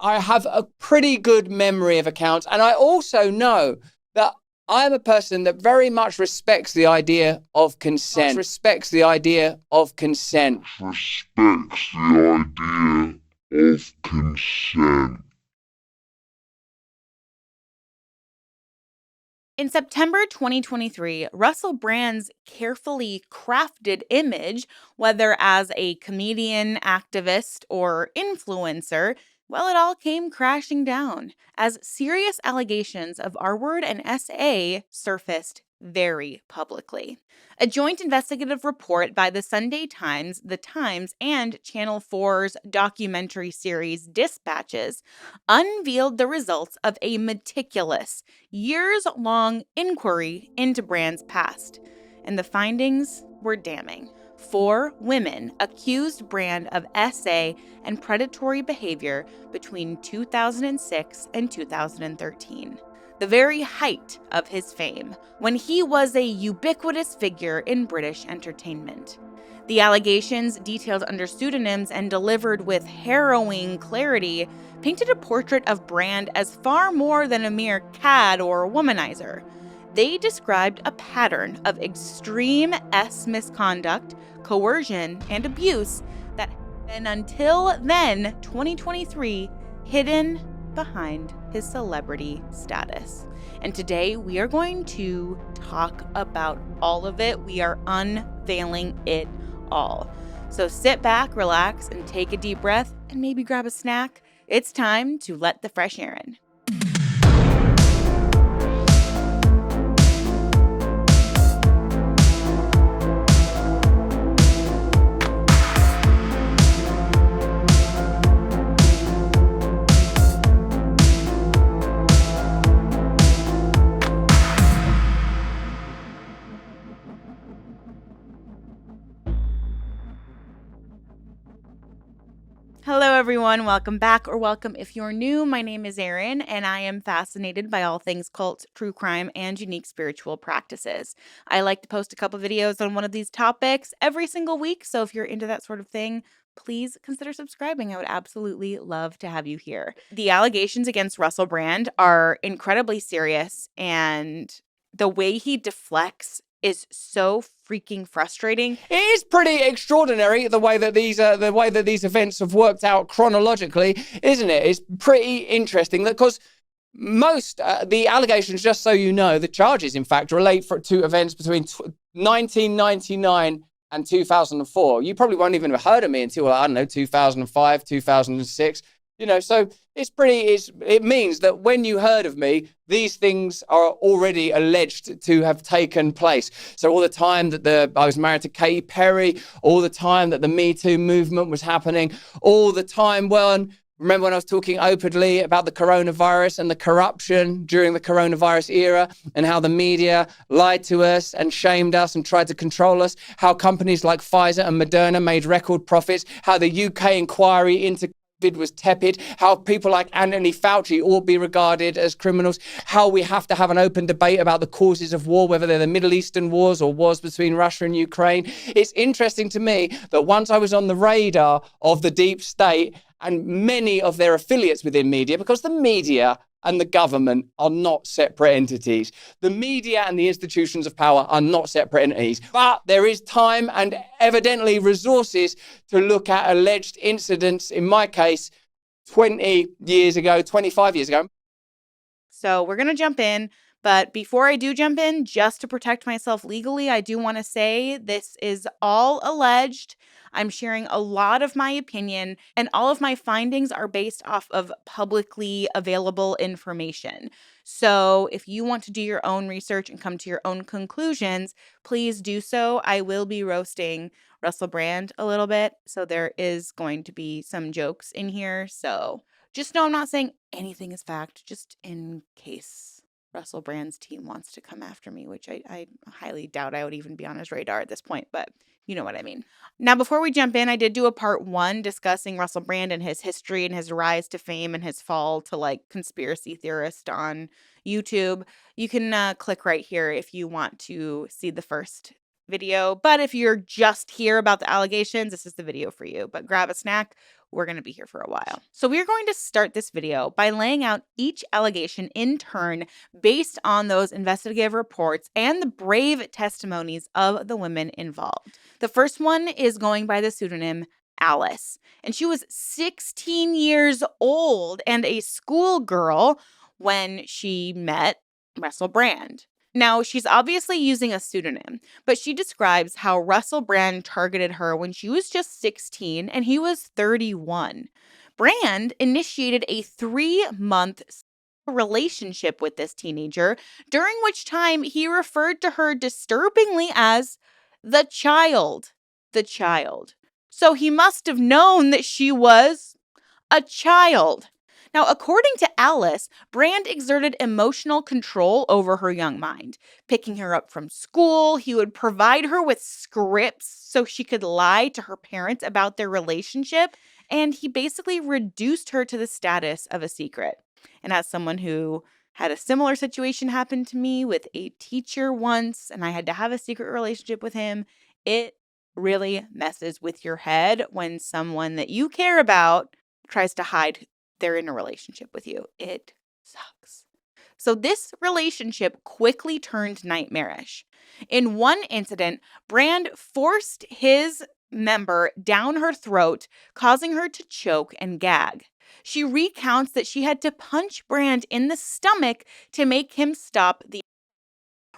I have a pretty good memory of accounts. And I also know that I'm a person that very much respects the idea of consent. Respects the idea of consent. In September 2023, Russell Brand's carefully crafted image, whether as a comedian, activist, or influencer, well, it all came crashing down as serious allegations of R-word and SA surfaced very publicly. A joint investigative report by the Sunday Times, The Times, and Channel 4's documentary series Dispatches unveiled the results of a meticulous, years-long inquiry into Brand's past. And the findings were damning. 4 women accused Brand of SA and predatory behavior between 2006 and 2013, the very height of his fame, when he was a ubiquitous figure in British entertainment. The allegations, detailed under pseudonyms and delivered with harrowing clarity, painted a portrait of Brand as far more than a mere cad or womanizer. They described a pattern of extreme misconduct, coercion, and abuse that had been until then, 2023, hidden behind his celebrity status. And today we are going to talk about all of it. We are unveiling it all. So sit back, relax, and take a deep breath, and maybe grab a snack. It's time to let the fresh Erin. Hello, everyone. Welcome back, or welcome if you're new. My name is Erin, and I am fascinated by all things cult, true crime, and unique spiritual practices. I like to post a couple videos on one of these topics every single week, so if you're into that sort of thing, please consider subscribing. I would absolutely love to have you here. The allegations against Russell Brand are incredibly serious, and the way he deflects is so freaking frustrating. It is pretty extraordinary the way that these events have worked out chronologically, isn't it? It's pretty interesting because most the allegations, just so you know, the charges in fact relate to events between 1999 and 2004. You probably won't even have heard of me until, I don't know, 2005, 2006. So it means that when you heard of me, these things are already alleged to have taken place. So all the time that I was married to Katy Perry, all the time that the Me Too movement was happening, all the time, remember when I was talking openly about the coronavirus and the corruption during the coronavirus era and how the media lied to us and shamed us and tried to control us, how companies like Pfizer and Moderna made record profits, how the UK inquiry into COVID was tepid, how people like Anthony Fauci ought to be regarded as criminals, how we have to have an open debate about the causes of war, whether they're the Middle Eastern wars or wars between Russia and Ukraine. It's interesting to me that once I was on the radar of the deep state and many of their affiliates within media, because the media and the government are not separate entities. The media and the institutions of power are not separate entities. But there is time and evidently resources to look at alleged incidents, in my case, 20 years ago, 25 years ago. So we're going to jump in. But before I do jump in, just to protect myself legally, I do want to say this is all alleged. I'm sharing a lot of my opinion, and all of my findings are based off of publicly available information. So if you want to do your own research and come to your own conclusions, please do so. I will be roasting Russell Brand a little bit, so there is going to be some jokes in here. So just know I'm not saying anything is fact, just in case Russell Brand's team wants to come after me, which I highly doubt I would even be on his radar at this point, but you know what I mean. Now, before we jump in, I did do a part 1 discussing Russell Brand and his history and his rise to fame and his fall to like conspiracy theorist on YouTube. You can click right here if you want to see the first video. But if you're just here about the allegations, this is the video for you. But grab a snack. we're going to be here for a while. So we're going to start this video by laying out each allegation in turn based on those investigative reports and the brave testimonies of the women involved. The first one is going by the pseudonym Alice, and she was 16 years old and a schoolgirl when she met Russell Brand. Now, she's obviously using a pseudonym, but she describes how Russell Brand targeted her when she was just 16 and he was 31. Brand initiated a 3-month relationship with this teenager, during which time he referred to her disturbingly as the child. The child. So he must have known that she was a child. Now, according to Alice, Brand exerted emotional control over her young mind. Picking her up from school, he would provide her with scripts so she could lie to her parents about their relationship, and he basically reduced her to the status of a secret. And as someone who had a similar situation happen to me with a teacher once, and I had to have a secret relationship with him, it really messes with your head when someone that you care about tries to hide they're in a relationship with you. It sucks. So this relationship quickly turned nightmarish. In one incident, Brand forced his member down her throat, causing her to choke and gag. She recounts that she had to punch Brand in the stomach to make him stop the.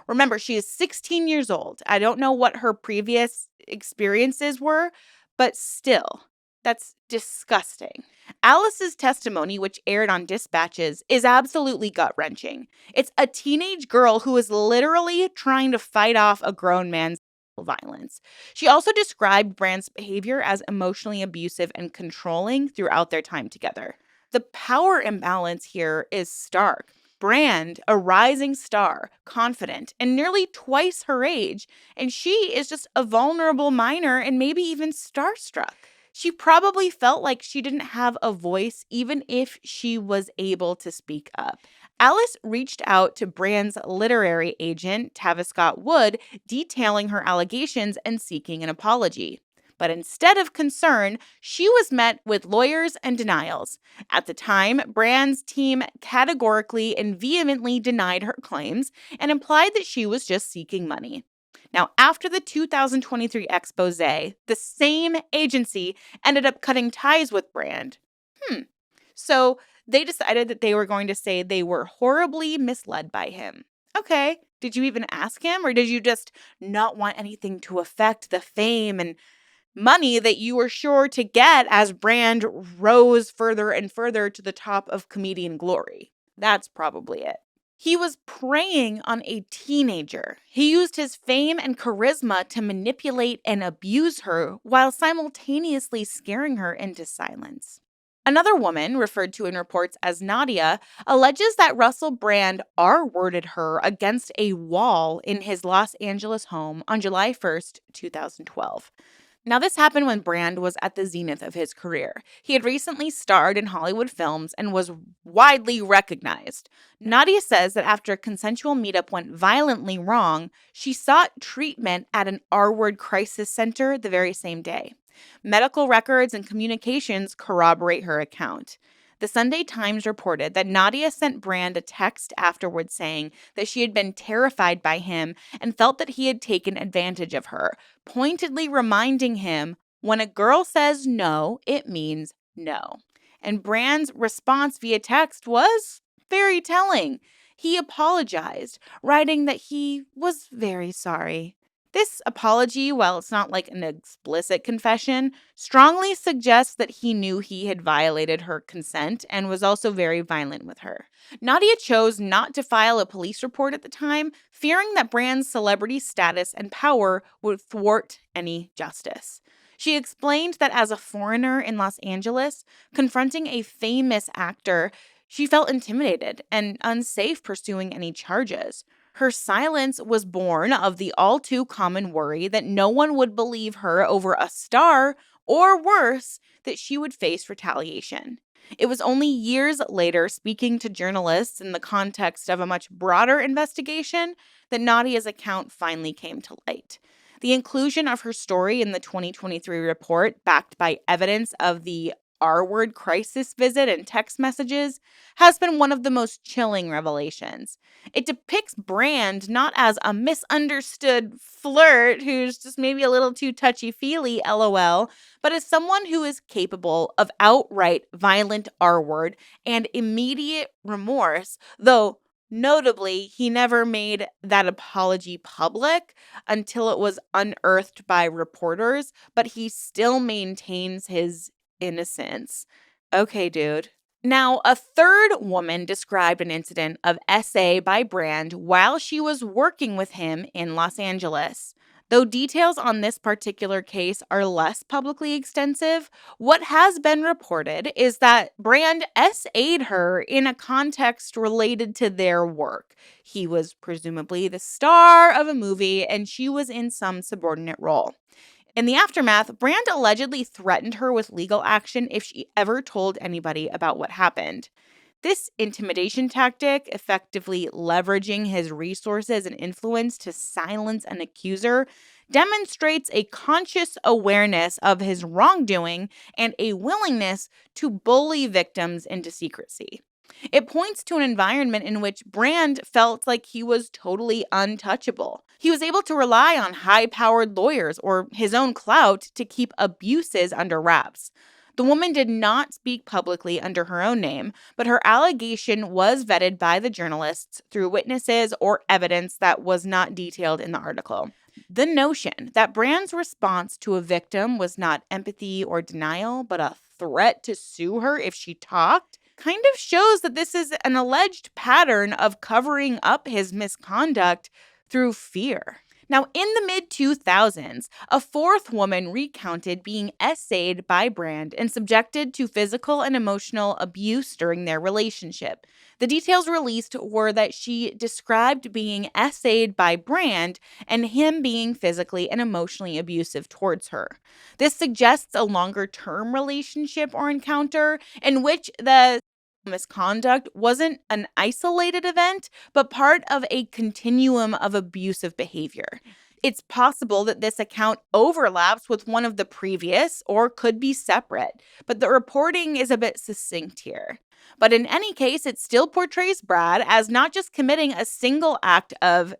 Remember, she is 16 years old. I don't know what her previous experiences were, but still, that's disgusting. Alice's testimony, which aired on Dispatches, is absolutely gut-wrenching. It's a teenage girl who is literally trying to fight off a grown man's violence. She also described Brand's behavior as emotionally abusive and controlling throughout their time together. The power imbalance here is stark. Brand, a rising star, confident, and nearly twice her age, and she is just a vulnerable minor and maybe even starstruck. She probably felt like she didn't have a voice even if she was able to speak up. Alice reached out to Brand's literary agent, Tavistock Wood, detailing her allegations and seeking an apology. But instead of concern, she was met with lawyers and denials. At the time, Brand's team categorically and vehemently denied her claims and implied that she was just seeking money. Now, after the 2023 expose, the same agency ended up cutting ties with Brand. So they decided that they were going to say they were horribly misled by him. Okay, did you even ask him, or did you just not want anything to affect the fame and money that you were sure to get as Brand rose further and further to the top of comedian glory? That's probably it. He was preying on a teenager. He used his fame and charisma to manipulate and abuse her while simultaneously scaring her into silence. Another woman, referred to in reports as Nadia, alleges that Russell Brand R-worded her against a wall in his Los Angeles home on July 1st, 2012. Now, this happened when Brand was at the zenith of his career. He had recently starred in Hollywood films and was widely recognized. Nadia says that after a consensual meetup went violently wrong, she sought treatment at an R-word crisis center the very same day. Medical records and communications corroborate her account. The Sunday Times reported that Nadia sent Brand a text afterwards saying that she had been terrified by him and felt that he had taken advantage of her, pointedly reminding him, when a girl says no, it means no. And Brand's response via text was very telling. He apologized, writing that he was very sorry. This apology, while it's not like an explicit confession, strongly suggests that he knew he had violated her consent and was also very violent with her. Nadia chose not to file a police report at the time, fearing that Brand's celebrity status and power would thwart any justice. She explained that as a foreigner in Los Angeles, confronting a famous actor, she felt intimidated and unsafe pursuing any charges. Her silence was born of the all-too-common worry that no one would believe her over a star, or worse, that she would face retaliation. It was only years later, speaking to journalists in the context of a much broader investigation, that Nadia's account finally came to light. The inclusion of her story in the 2023 report, backed by evidence of the R-word crisis visit and text messages has been one of the most chilling revelations. It depicts Brand not as a misunderstood flirt who's just maybe a little too touchy-feely, lol, but as someone who is capable of outright violent R-word and immediate remorse, though notably, he never made that apology public until it was unearthed by reporters, but he still maintains his innocence. Okay, dude. Now, a third woman described an incident of SA by Brand while she was working with him in Los Angeles. Though details on this particular case are less publicly extensive, what has been reported is that Brand SA'd her in a context related to their work. He was presumably the star of a movie, and she was in some subordinate role. In the aftermath, Brand allegedly threatened her with legal action if she ever told anybody about what happened. This intimidation tactic, effectively leveraging his resources and influence to silence an accuser, demonstrates a conscious awareness of his wrongdoing and a willingness to bully victims into secrecy. It points to an environment in which Brand felt like he was totally untouchable. He was able to rely on high-powered lawyers or his own clout to keep abuses under wraps. The woman did not speak publicly under her own name, but her allegation was vetted by the journalists through witnesses or evidence that was not detailed in the article. The notion that Brand's response to a victim was not empathy or denial, but a threat to sue her if she talked, kind of shows that this is an alleged pattern of covering up his misconduct through fear. Now, in the mid-2000s, a fourth woman recounted being essayed by Brand and subjected to physical and emotional abuse during their relationship. The details released were that she described being essayed by Brand and him being physically and emotionally abusive towards her. This suggests a longer-term relationship or encounter in which the misconduct wasn't an isolated event, but part of a continuum of abusive behavior. It's possible that this account overlaps with one of the previous or could be separate, but the reporting is a bit succinct here. But in any case, it still portrays Brad as not just committing a single act of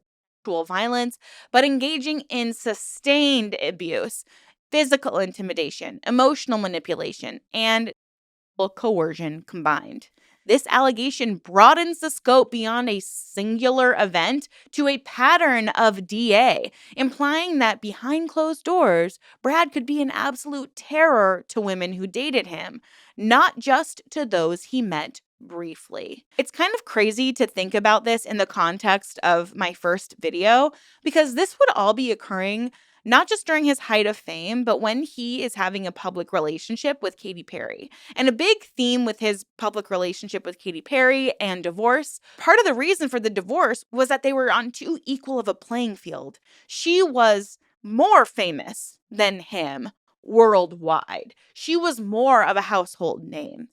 sexual violence, but engaging in sustained abuse, physical intimidation, emotional manipulation, and coercion combined. This allegation broadens the scope beyond a singular event to a pattern of DA, implying that behind closed doors, Brad could be an absolute terror to women who dated him, not just to those he met briefly. It's kind of crazy to think about this in the context of my first video, because this would all be occurring not just during his height of fame, but when he is having a public relationship with Katy Perry. And a big theme with his public relationship with Katy Perry and divorce, part of the reason for the divorce was that they were on too equal of a playing field. She was more famous than him worldwide. She was more of a household name.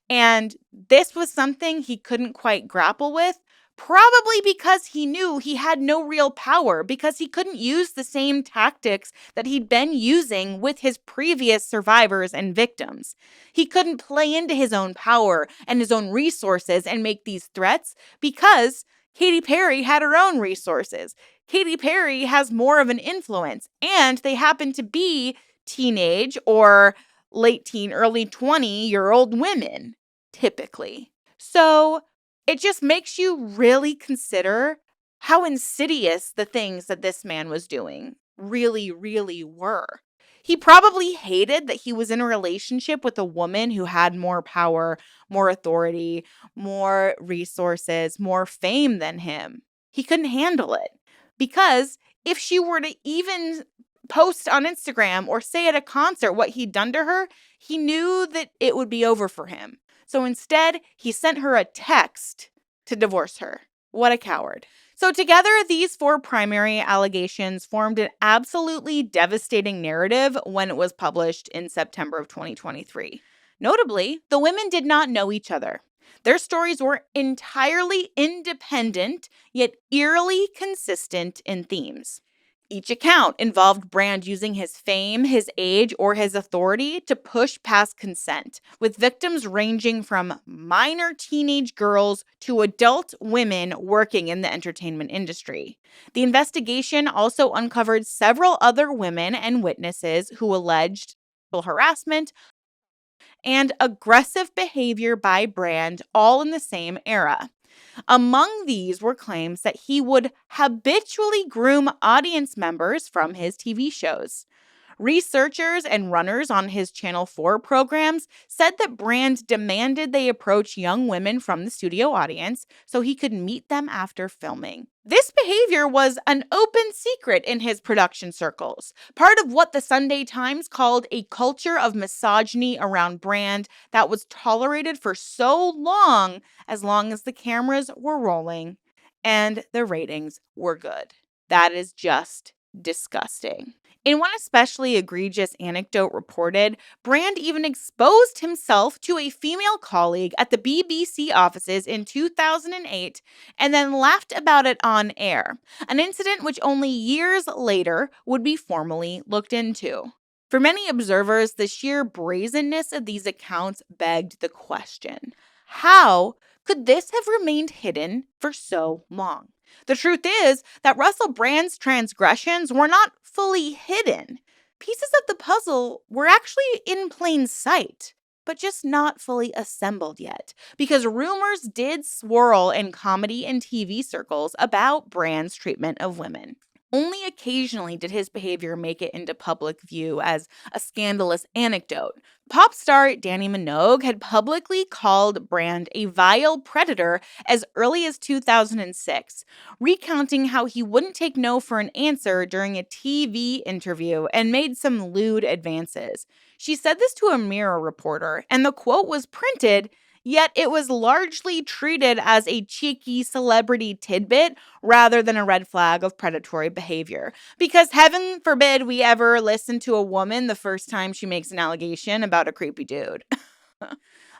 And this was something he couldn't quite grapple with, probably because he knew he had no real power, because he couldn't use the same tactics that he'd been using with his previous survivors and victims. He couldn't play into his own power and his own resources and make these threats because Katy Perry had her own resources. Katy Perry has more of an influence, and they happen to be teenage or late teen, early 20-year-old women, typically. So it just makes you really consider how insidious the things that this man was doing really, really were. He probably hated that he was in a relationship with a woman who had more power, more authority, more resources, more fame than him. He couldn't handle it because if she were to even post on Instagram or say at a concert what he'd done to her, he knew that it would be over for him. So instead, he sent her a text to divorce her. What a coward. So together, these four primary allegations formed an absolutely devastating narrative when it was published in September of 2023. Notably, the women did not know each other. Their stories were entirely independent, yet eerily consistent in themes. Each account involved Brand using his fame, his age, or his authority to push past consent, with victims ranging from minor teenage girls to adult women working in the entertainment industry. The investigation also uncovered several other women and witnesses who alleged sexual harassment and aggressive behavior by Brand, all in the same era. Among these were claims that he would habitually groom audience members from his TV shows. Researchers and runners on his Channel 4 programs said that Brand demanded they approach young women from the studio audience so he could meet them after filming. This behavior was an open secret in his production circles, part of what the Sunday Times called a culture of misogyny around Brand that was tolerated for so long as the cameras were rolling and the ratings were good. That is just disgusting. In one especially egregious anecdote reported, Brand even exposed himself to a female colleague at the BBC offices in 2008 and then laughed about it on air, an incident which only years later would be formally looked into. For many observers, the sheer brazenness of these accounts begged the question: how could this have remained hidden for so long? The truth is that Russell Brand's transgressions were not fully hidden. Pieces of the puzzle were actually in plain sight, but just not fully assembled yet, because rumors did swirl in comedy and TV circles about Brand's treatment of women. Only occasionally did his behavior make it into public view as a scandalous anecdote. Pop star Danny Minogue had publicly called Brand a vile predator as early as 2006, recounting how he wouldn't take no for an answer during a TV interview and made some lewd advances. She said this to a Mirror reporter, and the quote was printed, yet it was largely treated as a cheeky celebrity tidbit rather than a red flag of predatory behavior. Because heaven forbid we ever listen to a woman the first time she makes an allegation about a creepy dude.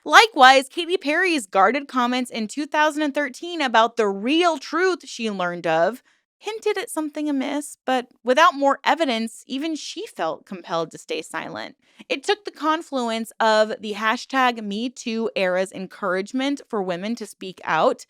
Likewise, Katy Perry's guarded comments in 2013 about the real truth she learned of hinted at something amiss, but without more evidence, even she felt compelled to stay silent. It took the confluence of the hashtag #MeToo era's encouragement for women to speak out,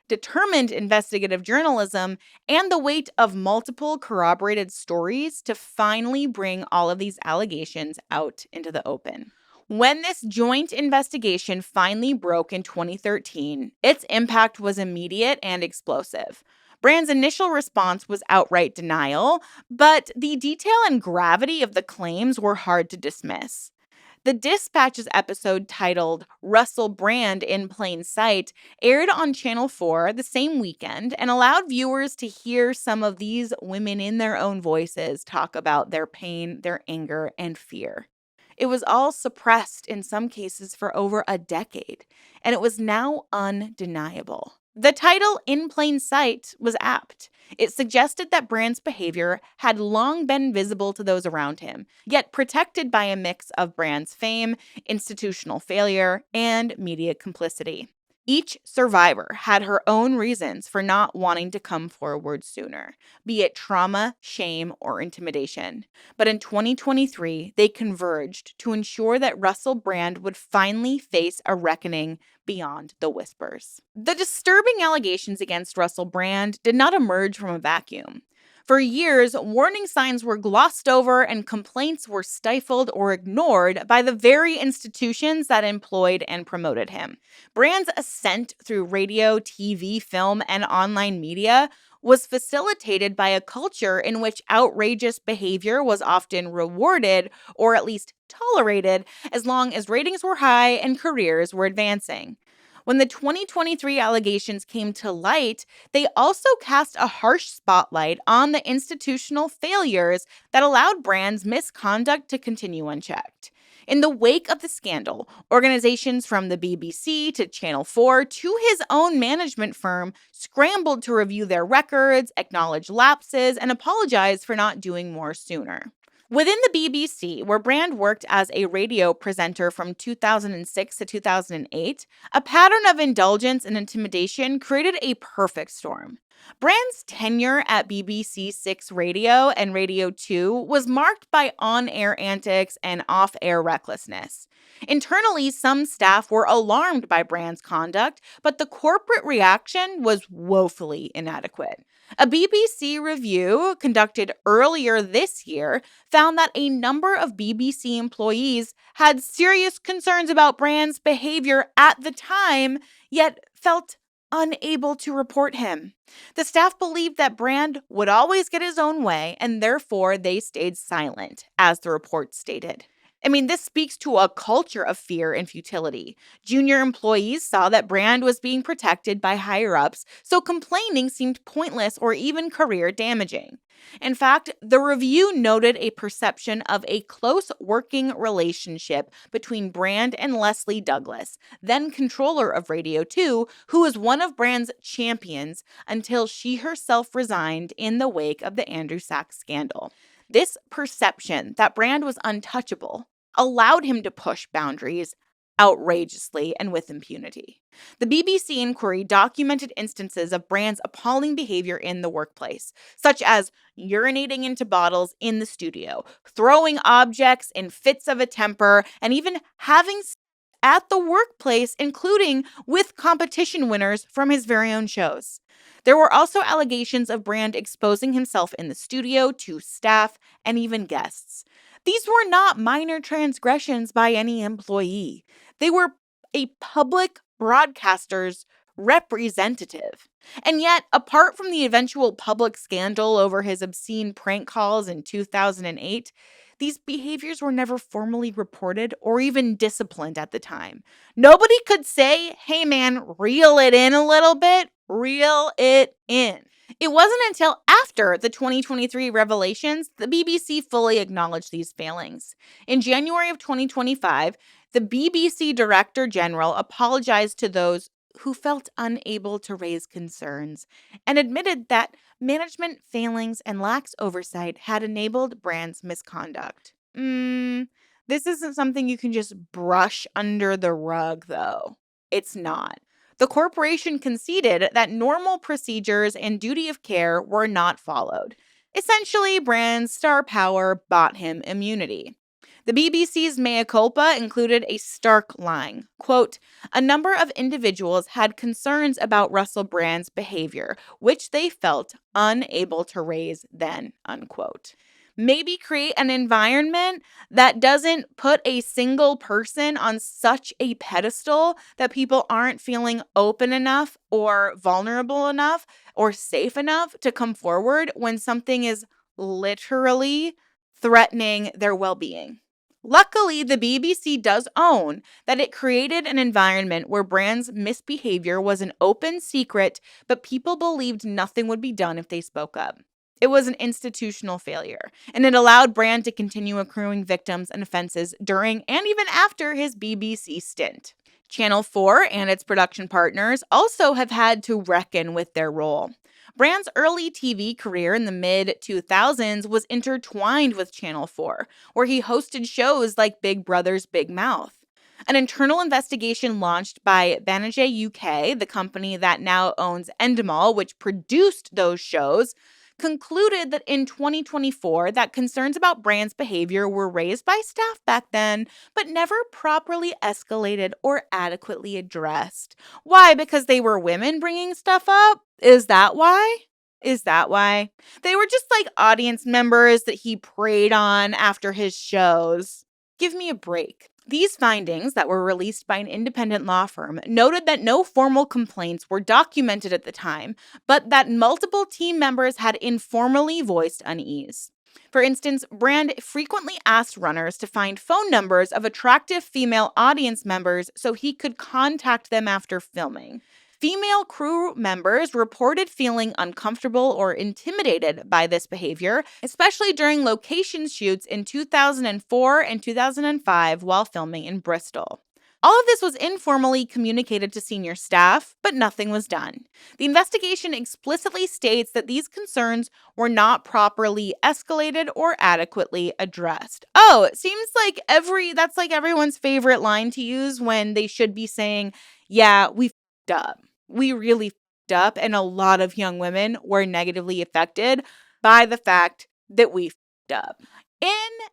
determined investigative journalism, and the weight of multiple corroborated stories to finally bring all of these allegations out into the open. When this joint investigation finally broke in 2013, its impact was immediate and explosive. Brand's initial response was outright denial, but the detail and gravity of the claims were hard to dismiss. The Dispatch's episode titled Russell Brand in Plain Sight aired on Channel 4 the same weekend and allowed viewers to hear some of these women in their own voices talk about their pain, their anger, and fear. It was all suppressed in some cases for over a decade, and it was now undeniable. The title, In Plain Sight, was apt. It suggested that Brand's behavior had long been visible to those around him, yet protected by a mix of Brand's fame, institutional failure, and media complicity. Each survivor had her own reasons for not wanting to come forward sooner, be it trauma, shame, or intimidation. But in 2023, they converged to ensure that Russell Brand would finally face a reckoning beyond the whispers. The disturbing allegations against Russell Brand did not emerge from a vacuum. For years, warning signs were glossed over and complaints were stifled or ignored by the very institutions that employed and promoted him. Brand's ascent through radio, TV, film, and online media was facilitated by a culture in which outrageous behavior was often rewarded or at least tolerated as long as ratings were high and careers were advancing. When the 2023 allegations came to light, they also cast a harsh spotlight on the institutional failures that allowed Brand's misconduct to continue unchecked. In the wake of the scandal, organizations from the BBC to Channel 4 to his own management firm scrambled to review their records, acknowledge lapses, and apologize for not doing more sooner. Within the BBC, where Brand worked as a radio presenter from 2006 to 2008, a pattern of indulgence and intimidation created a perfect storm. Brand's tenure at BBC Six Radio and Radio 2 was marked by on-air antics and off-air recklessness. Internally, some staff were alarmed by Brand's conduct, but the corporate reaction was woefully inadequate. A BBC review conducted earlier this year found that a number of BBC employees had serious concerns about Brand's behavior at the time, yet felt unable to report him. The staff believed that Brand would always get his own way, and therefore they stayed silent, as the report stated. This speaks to a culture of fear and futility. Junior employees saw that Brand was being protected by higher-ups, so complaining seemed pointless or even career damaging. In fact, the review noted a perception of a close working relationship between Brand and Leslie Douglas, then controller of Radio 2, who was one of Brand's champions until she herself resigned in the wake of the Andrew Sachs scandal. This perception that Brand was untouchable allowed him to push boundaries outrageously and with impunity. The BBC inquiry documented instances of Brand's appalling behavior in the workplace, such as urinating into bottles in the studio, throwing objects in fits of a temper, and even having sex at the workplace, including with competition winners from his very own shows. There were also allegations of Brand exposing himself in the studio to staff and even guests. These were not minor transgressions by any employee. They were a public broadcaster's representative. And yet, apart from the eventual public scandal over his obscene prank calls in 2008, these behaviors were never formally reported or even disciplined at the time. Nobody could say, hey man, reel it in a little bit, reel it in. It wasn't until after the 2023 revelations the BBC fully acknowledged these failings. In January of 2025, the BBC Director General apologized to those who felt unable to raise concerns and admitted that management failings and lax oversight had enabled Brand's misconduct. This isn't something you can just brush under the rug, though. It's not. The corporation conceded that normal procedures and duty of care were not followed. Essentially, Brand's star power bought him immunity. The BBC's mea culpa included a stark line, quote, "A number of individuals had concerns about Russell Brand's behavior, which they felt unable to raise then," unquote. Maybe create an environment that doesn't put a single person on such a pedestal that people aren't feeling open enough or vulnerable enough or safe enough to come forward when something is literally threatening their well-being. Luckily, the BBC does own that it created an environment where Brand's misbehavior was an open secret, but people believed nothing would be done if they spoke up. It was an institutional failure, and it allowed Brand to continue accruing victims and offenses during and even after his BBC stint. Channel 4 and its production partners also have had to reckon with their role. Brand's early TV career in the mid-2000s was intertwined with Channel 4, where he hosted shows like Big Brother's Big Mouth. An internal investigation launched by Banijay UK, the company that now owns Endemol, which produced those shows, concluded that in 2024 that concerns about Brand's behavior were raised by staff back then, but never properly escalated or adequately addressed. Why? Because they were women bringing stuff up? Is that why? They were just like audience members that he preyed on after his shows. Give me a break. These findings that were released by an independent law firm noted that no formal complaints were documented at the time, but that multiple team members had informally voiced unease. For instance, Brand frequently asked runners to find phone numbers of attractive female audience members so he could contact them after filming. Female crew members reported feeling uncomfortable or intimidated by this behavior, especially during location shoots in 2004 and 2005 while filming in Bristol. All of this was informally communicated to senior staff, but nothing was done. The investigation explicitly states that these concerns were not properly escalated or adequately addressed. Oh, it seems like that's like everyone's favorite line to use when they should be saying, yeah, we f***ed up. We really f***ed up, and a lot of young women were negatively affected by the fact that we up. In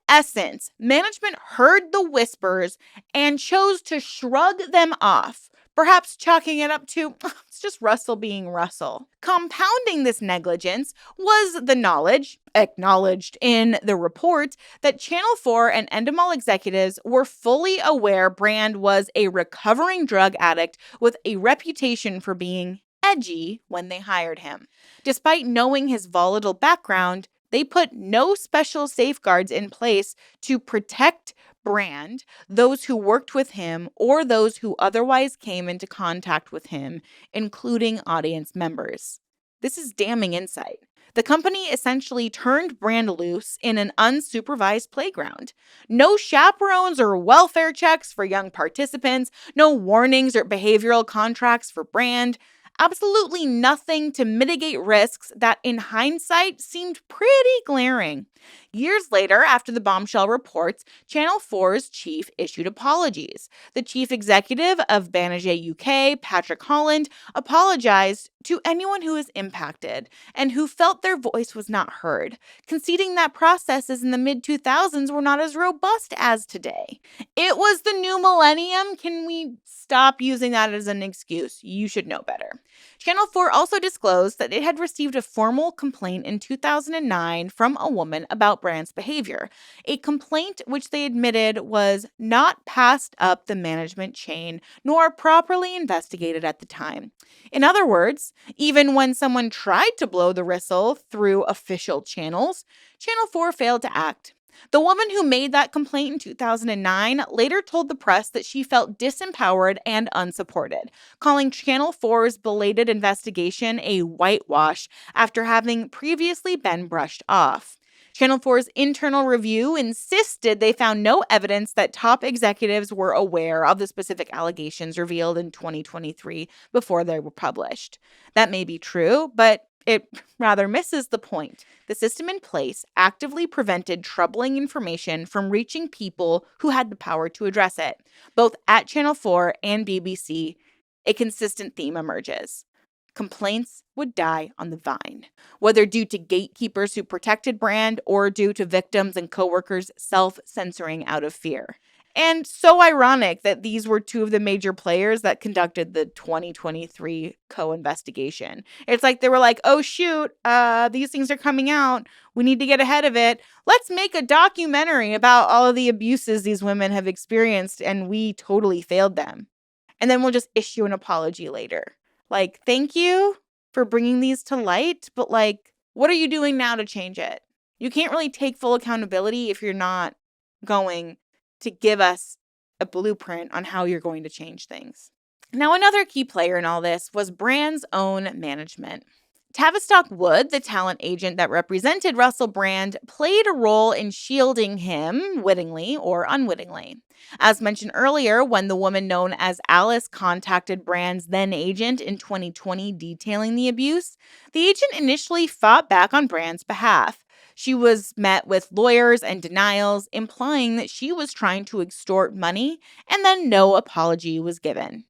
essence, management heard the whispers and chose to shrug them off, perhaps chalking it up to it's just Russell being Russell. Compounding this negligence was the knowledge, acknowledged in the report, that Channel 4 and Endemol executives were fully aware Brand was a recovering drug addict with a reputation for being edgy when they hired him. Despite knowing his volatile background, they put no special safeguards in place to protect Brand, those who worked with him, or those who otherwise came into contact with him, including audience members. This is damning insight. The company essentially turned Brand loose in an unsupervised playground. No chaperones or welfare checks for young participants, no warnings or behavioral contracts for Brand. Absolutely nothing to mitigate risks that, in hindsight, seemed pretty glaring. Years later, after the bombshell reports, Channel 4's chief issued apologies. The chief executive of Banijay UK, Patrick Holland, apologized to anyone who was impacted and who felt their voice was not heard, conceding that processes in the mid-2000s were not as robust as today. It was the new millennium. Can we stop using that as an excuse? You should know better. Channel 4 also disclosed that it had received a formal complaint in 2009 from a woman about Brand's behavior, a complaint which they admitted was not passed up the management chain nor properly investigated at the time. In other words, even when someone tried to blow the whistle through official channels, Channel 4 failed to act. The woman who made that complaint in 2009 later told the press that she felt disempowered and unsupported, calling Channel 4's belated investigation a whitewash after having previously been brushed off. Channel 4's internal review insisted they found no evidence that top executives were aware of the specific allegations revealed in 2023 before they were published. That may be true, but it rather misses the point. The system in place actively prevented troubling information from reaching people who had the power to address it. Both at Channel 4 and BBC, a consistent theme emerges. Complaints would die on the vine, whether due to gatekeepers who protected Brand or due to victims and coworkers self-censoring out of fear. And so ironic that these were two of the major players that conducted the 2023 co-investigation. It's like they were like, oh shoot, these things are coming out. We need to get ahead of it. Let's make a documentary about all of the abuses these women have experienced, and we totally failed them. And then we'll just issue an apology later. Like, thank you for bringing these to light, but like, what are you doing now to change it? You can't really take full accountability if you're not going to give us a blueprint on how you're going to change things. Now, another key player in all this was Brand's own management. Tavistock Wood, the talent agent that represented Russell Brand, played a role in shielding him, wittingly or unwittingly. As mentioned earlier, when the woman known as Alice contacted Brand's then agent in 2020 detailing the abuse, the agent initially fought back on Brand's behalf. She was met with lawyers and denials, implying that she was trying to extort money, and then no apology was given.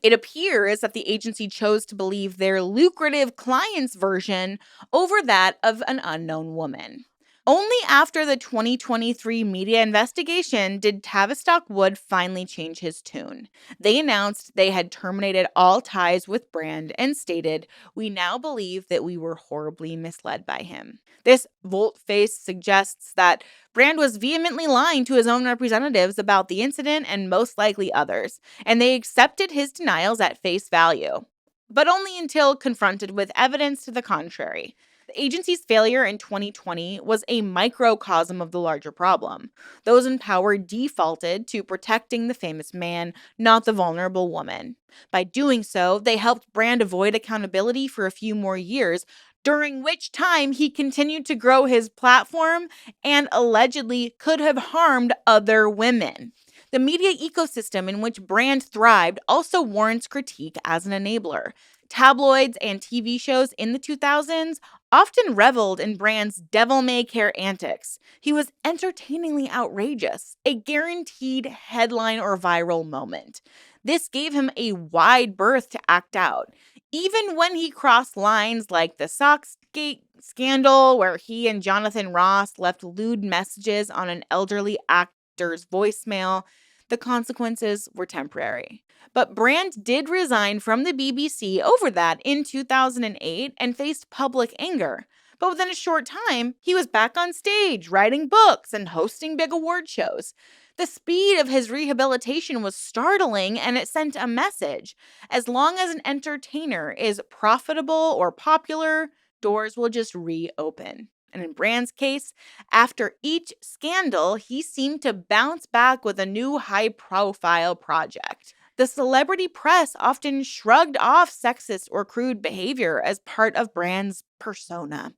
It appears that the agency chose to believe their lucrative client's version over that of an unknown woman. Only after the 2023 media investigation did Tavistock Wood finally change his tune. They announced they had terminated all ties with Brand and stated, "We now believe that we were horribly misled by him." This volte-face suggests that Brand was vehemently lying to his own representatives about the incident and most likely others, and they accepted his denials at face value, but only until confronted with evidence to the contrary. The agency's failure in 2020 was a microcosm of the larger problem. Those in power defaulted to protecting the famous man, not the vulnerable woman. By doing so, they helped Brand avoid accountability for a few more years, during which time he continued to grow his platform and allegedly could have harmed other women. The media ecosystem in which Brand thrived also warrants critique as an enabler. Tabloids and TV shows in the 2000s often reveled in Brand's devil-may-care antics. He was entertainingly outrageous, a guaranteed headline or viral moment. This gave him a wide berth to act out. Even when he crossed lines like the Socksgate scandal, where he and Jonathan Ross left lewd messages on an elderly actor's voicemail, the consequences were temporary. But Brand did resign from the BBC over that in 2008 and faced public anger. But within a short time, he was back on stage, writing books and hosting big award shows. The speed of his rehabilitation was startling, and it sent a message. As long as an entertainer is profitable or popular, doors will just reopen. And in Brand's case, after each scandal, he seemed to bounce back with a new high-profile project. The celebrity press often shrugged off sexist or crude behavior as part of Brand's persona.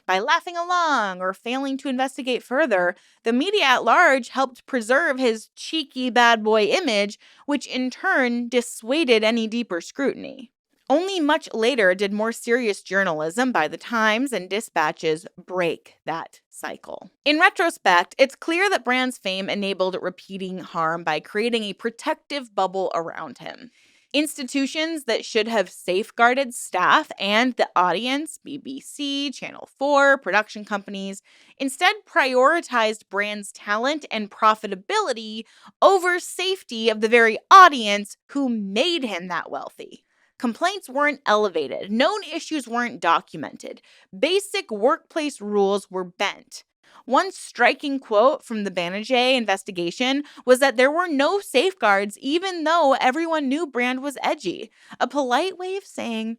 By laughing along or failing to investigate further, the media at large helped preserve his cheeky bad boy image, which in turn dissuaded any deeper scrutiny. Only much later did more serious journalism by the Times and Dispatches break that cycle. In retrospect, it's clear that Brand's fame enabled repeating harm by creating a protective bubble around him. Institutions that should have safeguarded staff and the audience, BBC, Channel 4, production companies, instead prioritized Brand's talent and profitability over safety of the very audience who made him that wealthy. Complaints weren't elevated, known issues weren't documented, basic workplace rules were bent. One striking quote from the Banerjee investigation was that there were no safeguards even though everyone knew Brand was edgy, a polite way of saying,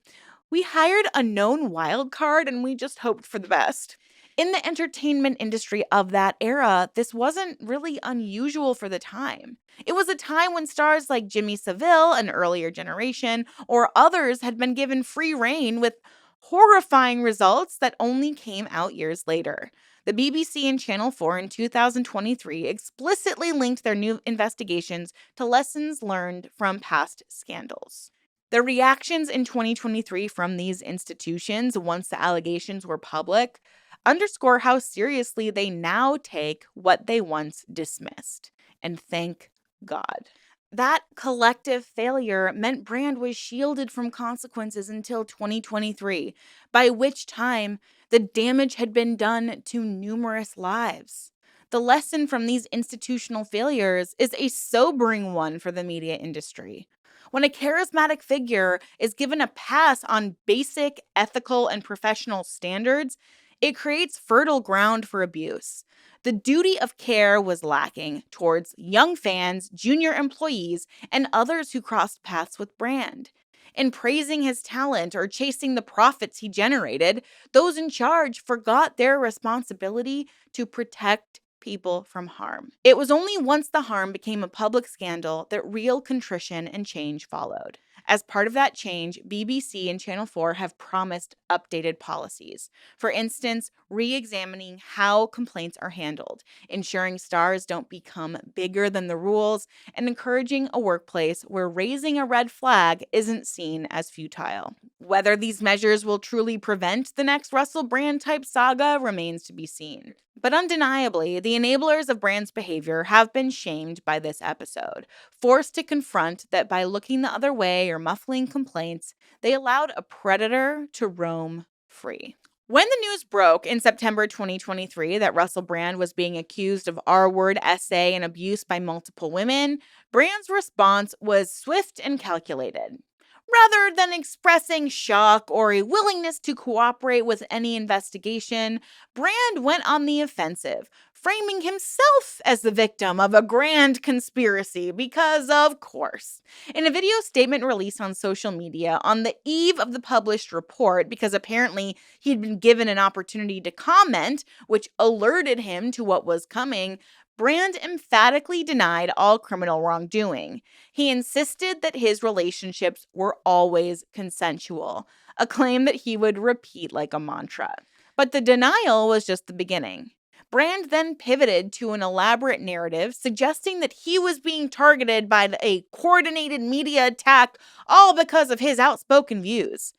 we hired a known wild card and we just hoped for the best. In the entertainment industry of that era, this wasn't really unusual for the time. It was a time when stars like Jimmy Savile, an earlier generation, or others had been given free rein with horrifying results that only came out years later. The BBC and Channel 4 in 2023 explicitly linked their new investigations to lessons learned from past scandals. The reactions in 2023 from these institutions, once the allegations were public, underscore how seriously they now take what they once dismissed. And thank God. That collective failure meant Brand was shielded from consequences until 2023, by which time the damage had been done to numerous lives. The lesson from these institutional failures is a sobering one for the media industry. When a charismatic figure is given a pass on basic ethical and professional standards, it creates fertile ground for abuse. The duty of care was lacking towards young fans, junior employees, and others who crossed paths with Brand. In praising his talent or chasing the profits he generated, those in charge forgot their responsibility to protect people from harm. It was only once the harm became a public scandal that real contrition and change followed. As part of that change, BBC and Channel 4 have promised updated policies. For instance, re-examining how complaints are handled, ensuring stars don't become bigger than the rules, and encouraging a workplace where raising a red flag isn't seen as futile. Whether these measures will truly prevent the next Russell Brand-type saga remains to be seen. But undeniably, the enablers of Brand's behavior have been shamed by this episode, forced to confront that by looking the other way or muffling complaints, they allowed a predator to roam free. When the news broke in September 2023 that Russell Brand was being accused of R-word essay and abuse by multiple women, Brand's response was swift and calculated. Rather than expressing shock or a willingness to cooperate with any investigation, Brand went on the offensive, framing himself as the victim of a grand conspiracy because, of course. In a video statement released on social media on the eve of the published report, because apparently he'd been given an opportunity to comment, which alerted him to what was coming, Brand emphatically denied all criminal wrongdoing. He insisted that his relationships were always consensual, a claim that he would repeat like a mantra. But the denial was just the beginning. Brand then pivoted to an elaborate narrative suggesting that he was being targeted by a coordinated media attack all because of his outspoken views.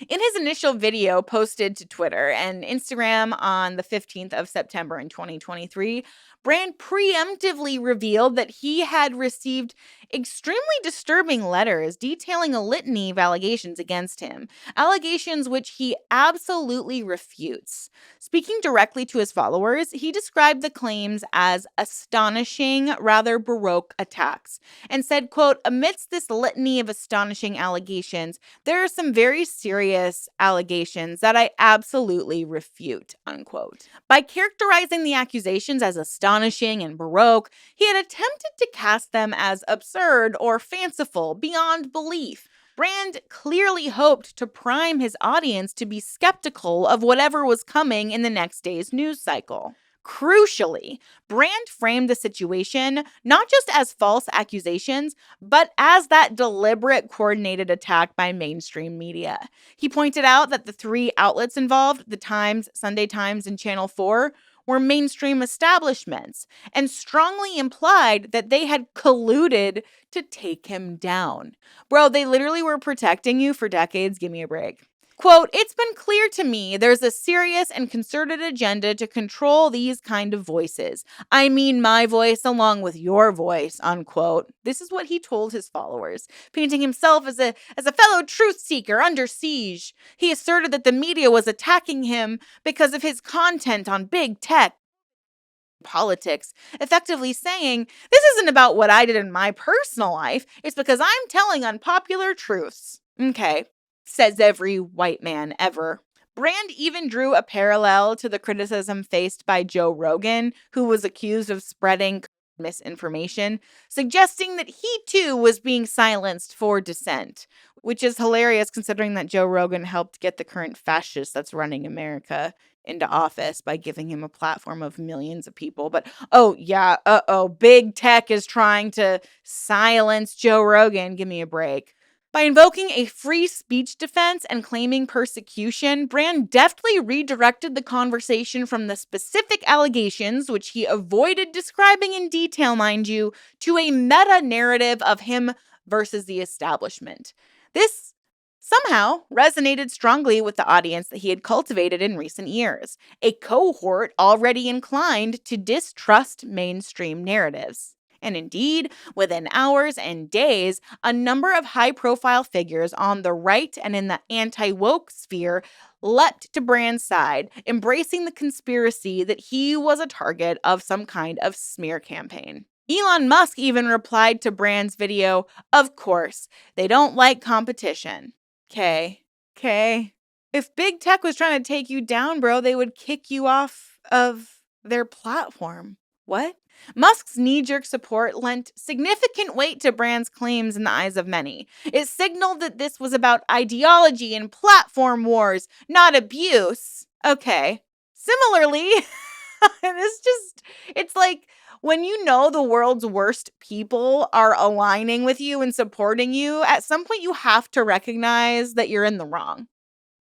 In his initial video posted to Twitter and Instagram on the 15th of September in 2023, Brand preemptively revealed that he had received extremely disturbing letters detailing a litany of allegations against him, allegations which he absolutely refutes. Speaking directly to his followers, he described the claims as astonishing, rather baroque attacks, and said, quote, amidst this litany of astonishing allegations, there are some very serious allegations that I absolutely refute, unquote. By characterizing the accusations as astonishing and baroque, he had attempted to cast them as absurd or fanciful beyond belief. Brand clearly hoped to prime his audience to be skeptical of whatever was coming in the next day's news cycle. Crucially, Brand framed the situation not just as false accusations, but as that deliberate, coordinated attack by mainstream media. He pointed out that the three outlets involved, the Times, Sunday Times, and Channel 4, were mainstream establishments, and strongly implied that they had colluded to take him down. Bro, they literally were protecting you for decades. Give me a break. Quote, it's been clear to me there's a serious and concerted agenda to control these kind of voices. I mean my voice along with your voice, unquote. This is what he told his followers, painting himself as a fellow truth seeker under siege. He asserted that the media was attacking him because of his content on big tech, politics, effectively saying, this isn't about what I did in my personal life, it's because I'm telling unpopular truths. Okay, says every white man ever. Brand even drew a parallel to the criticism faced by Joe Rogan, who was accused of spreading misinformation, suggesting that he too was being silenced for dissent, which is hilarious considering that Joe Rogan helped get the current fascist that's running America into office by giving him a platform of millions of people. But big tech is trying to silence Joe Rogan. Give me a break. By invoking a free speech defense and claiming persecution, Brand deftly redirected the conversation from the specific allegations, which he avoided describing in detail, mind you, to a meta-narrative of him versus the establishment. This somehow resonated strongly with the audience that he had cultivated in recent years, a cohort already inclined to distrust mainstream narratives. And indeed, within hours and days, a number of high-profile figures on the right and in the anti-woke sphere leapt to Brand's side, embracing the conspiracy that he was a target of some kind of smear campaign. Elon Musk even replied to Brand's video, of course, they don't like competition. Okay. If big tech was trying to take you down, bro, they would kick you off of their platform. What? Musk's knee-jerk support lent significant weight to Brand's claims in the eyes of many. It signaled that this was about ideology and platform wars, not abuse. Okay. Similarly, it's like when you know the world's worst people are aligning with you and supporting you, at some point you have to recognize that you're in the wrong.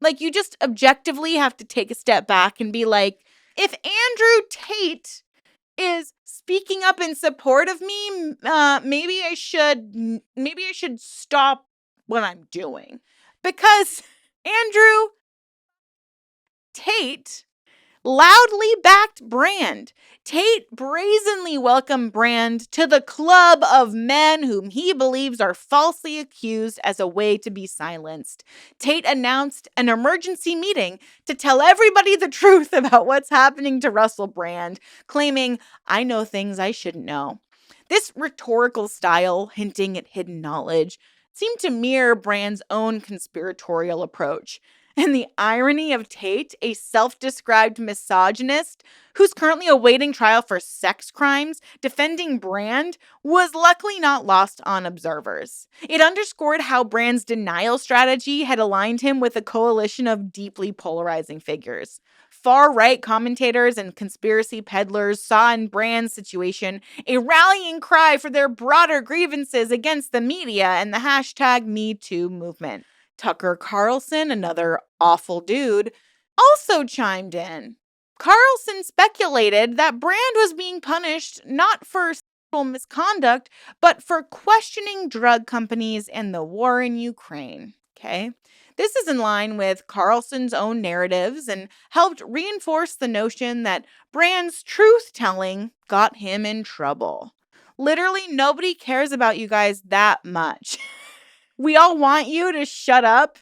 Like, you just objectively have to take a step back and be like, if Andrew Tate is speaking up in support of me, maybe I should stop what I'm doing. Because Andrew Tate loudly backed Brand. Tate brazenly welcomed Brand to the club of men whom he believes are falsely accused as a way to be silenced. Tate announced an emergency meeting to tell everybody the truth about what's happening to Russell Brand, claiming, I know things I shouldn't know. This rhetorical style, hinting at hidden knowledge, seemed to mirror Brand's own conspiratorial approach. And the irony of Tate, a self-described misogynist who's currently awaiting trial for sex crimes, defending Brand, was luckily not lost on observers. It underscored how Brand's denial strategy had aligned him with a coalition of deeply polarizing figures. Far-right commentators and conspiracy peddlers saw in Brand's situation a rallying cry for their broader grievances against the media and the hashtag #MeToo movement. Tucker Carlson, another awful dude, also chimed in. Carlson speculated that Brand was being punished not for sexual misconduct, but for questioning drug companies and the war in Ukraine. Okay? This is in line with Carlson's own narratives and helped reinforce the notion that Brand's truth-telling got him in trouble. Literally, nobody cares about you guys that much. We all want you to shut up,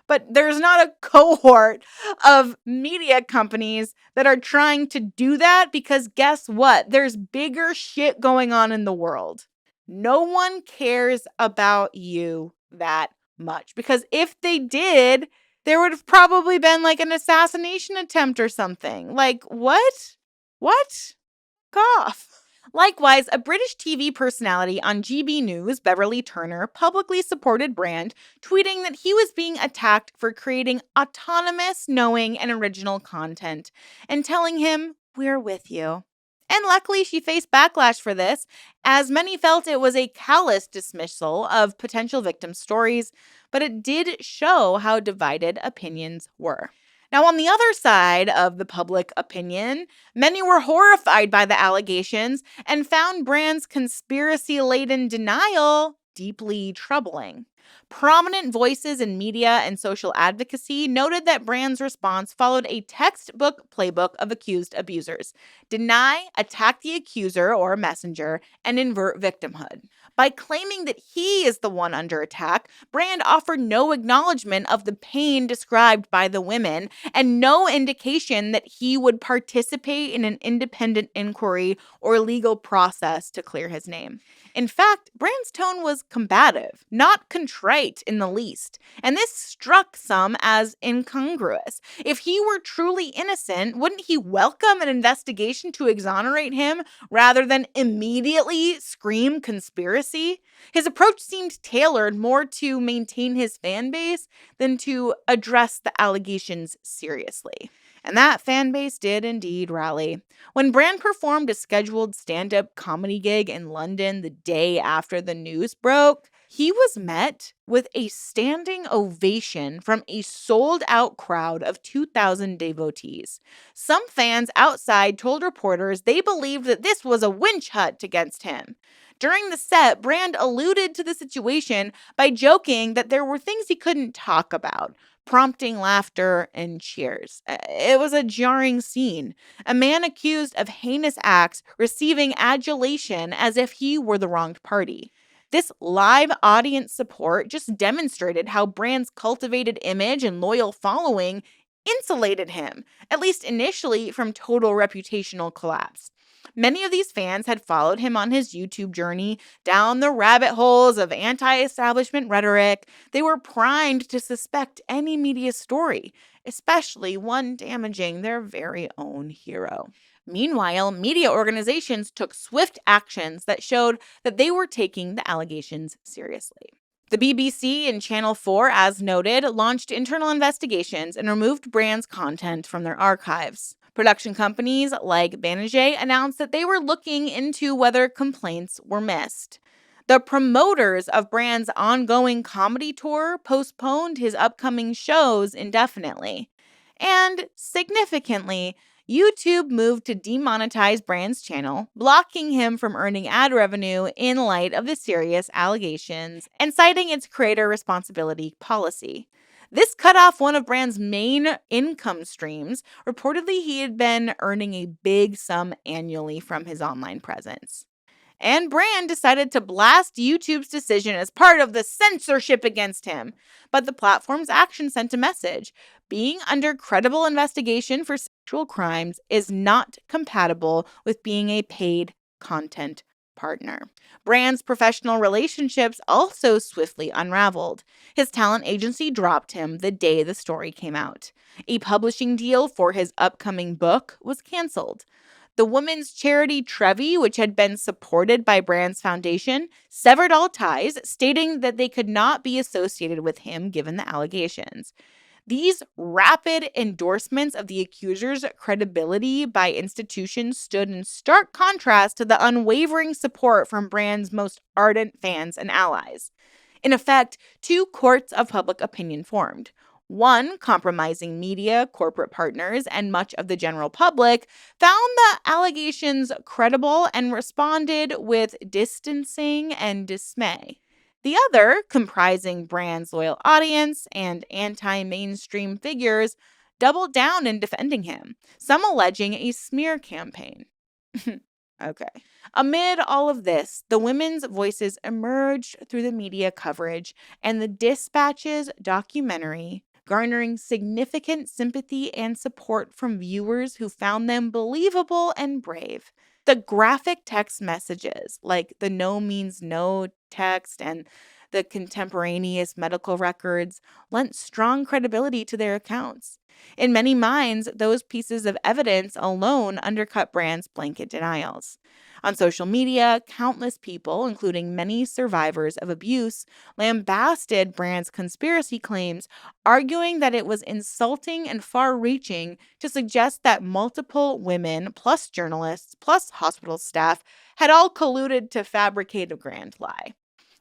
but there's not a cohort of media companies that are trying to do that because guess what? There's bigger shit going on in the world. No one cares about you that much because if they did, there would have probably been like an assassination attempt or something. Like, what? What? Cough. Likewise, a British TV personality on GB News, Beverly Turner, publicly supported Brand, tweeting that he was being attacked for creating autonomous, knowing, and original content, and telling him, "We're with you." And luckily, she faced backlash for this, as many felt it was a callous dismissal of potential victim stories, but it did show how divided opinions were. Now, on the other side of the public opinion, many were horrified by the allegations and found Brand's conspiracy-laden denial deeply troubling. Prominent voices in media and social advocacy noted that Brand's response followed a textbook playbook of accused abusers: deny, attack the accuser or messenger, and invert victimhood. By claiming that he is the one under attack, Brand offered no acknowledgement of the pain described by the women and no indication that he would participate in an independent inquiry or legal process to clear his name. In fact, Brand's tone was combative, not contrite in the least, and this struck some as incongruous. If he were truly innocent, wouldn't he welcome an investigation to exonerate him rather than immediately scream conspiracy? His approach seemed tailored more to maintain his fan base than to address the allegations seriously. And that fan base did indeed rally. When Brand performed a scheduled stand-up comedy gig in London the day after the news broke, he was met with a standing ovation from a sold-out crowd of 2,000 devotees. Some fans outside told reporters they believed that this was a witch hunt against him. During the set, Brand alluded to the situation by joking that there were things he couldn't talk about, prompting laughter and cheers. It was a jarring scene. A man accused of heinous acts receiving adulation as if he were the wronged party. This live audience support just demonstrated how Brand's cultivated image and loyal following insulated him, at least initially, from total reputational collapse. Many of these fans had followed him on his YouTube journey down the rabbit holes of anti-establishment rhetoric. They were primed to suspect any media story, especially one damaging their very own hero. Meanwhile, media organizations took swift actions that showed that they were taking the allegations seriously. The BBC and Channel 4, as noted, launched internal investigations and removed Brand's content from their archives. Production companies like Banijay announced that they were looking into whether complaints were missed. The promoters of Brand's ongoing comedy tour postponed his upcoming shows indefinitely. And significantly, YouTube moved to demonetize Brand's channel, blocking him from earning ad revenue in light of the serious allegations and citing its creator responsibility policy. This cut off one of Brand's main income streams. Reportedly, he had been earning a big sum annually from his online presence. And Brand decided to blast YouTube's decision as part of the censorship against him. But the platform's action sent a message. Being under credible investigation for sexual crimes is not compatible with being a paid content partner. Brand's professional relationships also swiftly unraveled. His talent agency dropped him the day the story came out. A publishing deal for his upcoming book was canceled. The women's charity Trevi, which had been supported by Brand's foundation, severed all ties, stating that they could not be associated with him given the allegations. These rapid endorsements of the accuser's credibility by institutions stood in stark contrast to the unwavering support from Brand's most ardent fans and allies. In effect, two courts of public opinion formed. One, compromising media, corporate partners, and much of the general public, found the allegations credible and responded with distancing and dismay. The other, comprising Brand's loyal audience and anti-mainstream figures, doubled down in defending him, some alleging a smear campaign. Okay. Amid all of this, the women's voices emerged through the media coverage and the Dispatch's documentary, garnering significant sympathy and support from viewers who found them believable and brave. The graphic text messages, like the no means no text and the contemporaneous medical records, lent strong credibility to their accounts. In many minds, those pieces of evidence alone undercut Brand's blanket denials. On social media, countless people, including many survivors of abuse, lambasted Brand's conspiracy claims, arguing that it was insulting and far reaching to suggest that multiple women, plus journalists, plus hospital staff, had all colluded to fabricate a grand lie.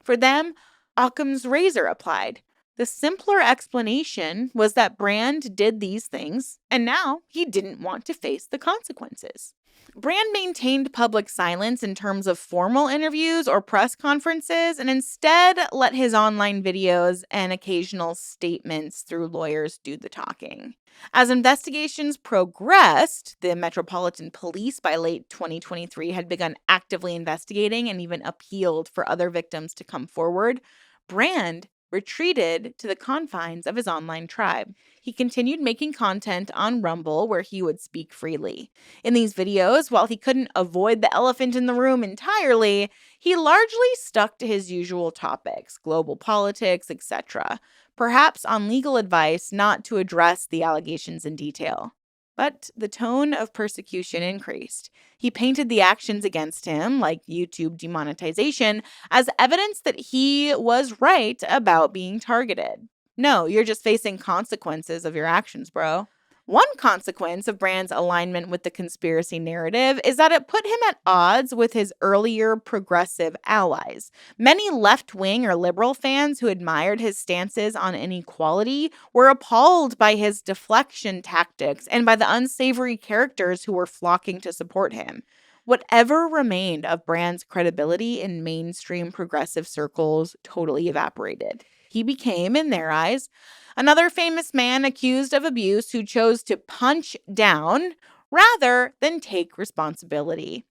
For them, Occam's razor applied. The simpler explanation was that Brand did these things, and now he didn't want to face the consequences. Brand maintained public silence in terms of formal interviews or press conferences and instead let his online videos and occasional statements through lawyers do the talking. As investigations progressed, the Metropolitan Police by late 2023 had begun actively investigating and even appealed for other victims to come forward. Brand retreated to the confines of his online tribe. He continued making content on Rumble where he would speak freely. In these videos, while he couldn't avoid the elephant in the room entirely, he largely stuck to his usual topics, global politics, etc., perhaps on legal advice not to address the allegations in detail. But the tone of persecution increased. He painted the actions against him, like YouTube demonetization, as evidence that he was right about being targeted. No, you're just facing consequences of your actions, bro. One consequence of Brand's alignment with the conspiracy narrative is that it put him at odds with his earlier progressive allies. Many left-wing or liberal fans who admired his stances on inequality were appalled by his deflection tactics and by the unsavory characters who were flocking to support him. Whatever remained of Brand's credibility in mainstream progressive circles totally evaporated. He became, in their eyes, another famous man accused of abuse who chose to punch down rather than take responsibility.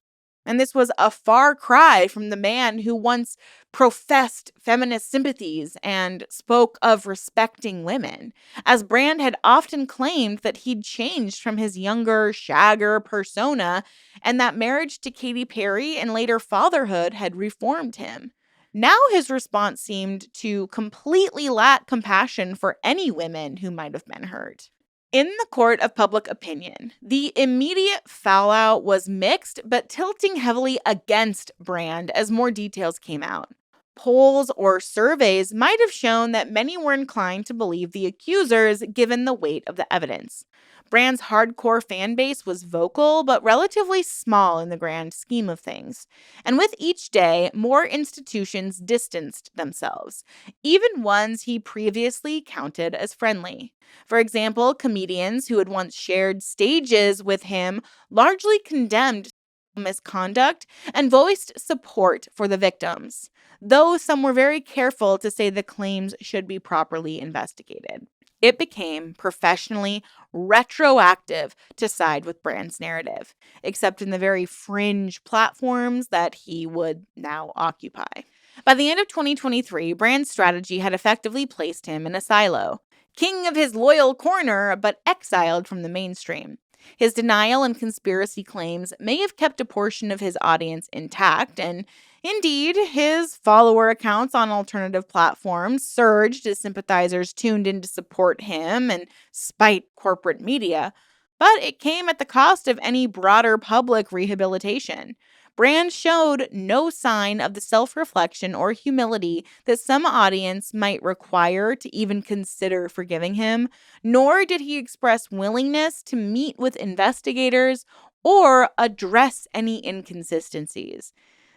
And this was a far cry from the man who once professed feminist sympathies and spoke of respecting women, as Brand had often claimed that he'd changed from his younger, shagger persona and that marriage to Katy Perry and later fatherhood had reformed him. Now his response seemed to completely lack compassion for any women who might have been hurt. In the court of public opinion, the immediate fallout was mixed but tilting heavily against Brand as more details came out. Polls or surveys might have shown that many were inclined to believe the accusers given the weight of the evidence. Brand's hardcore fan base was vocal but relatively small in the grand scheme of things. And with each day, more institutions distanced themselves, even ones he previously counted as friendly. For example, comedians who had once shared stages with him largely condemned misconduct and voiced support for the victims, though some were very careful to say the claims should be properly investigated. It became professionally retroactive to side with Brand's narrative, except in the very fringe platforms that he would now occupy. By the end of 2023, Brand's strategy had effectively placed him in a silo, king of his loyal corner, but exiled from the mainstream. His denial and conspiracy claims may have kept a portion of his audience intact, and indeed, his follower accounts on alternative platforms surged as sympathizers tuned in to support him and spite corporate media, but it came at the cost of any broader public rehabilitation. Brand showed no sign of the self-reflection or humility that some audience might require to even consider forgiving him, nor did he express willingness to meet with investigators or address any inconsistencies.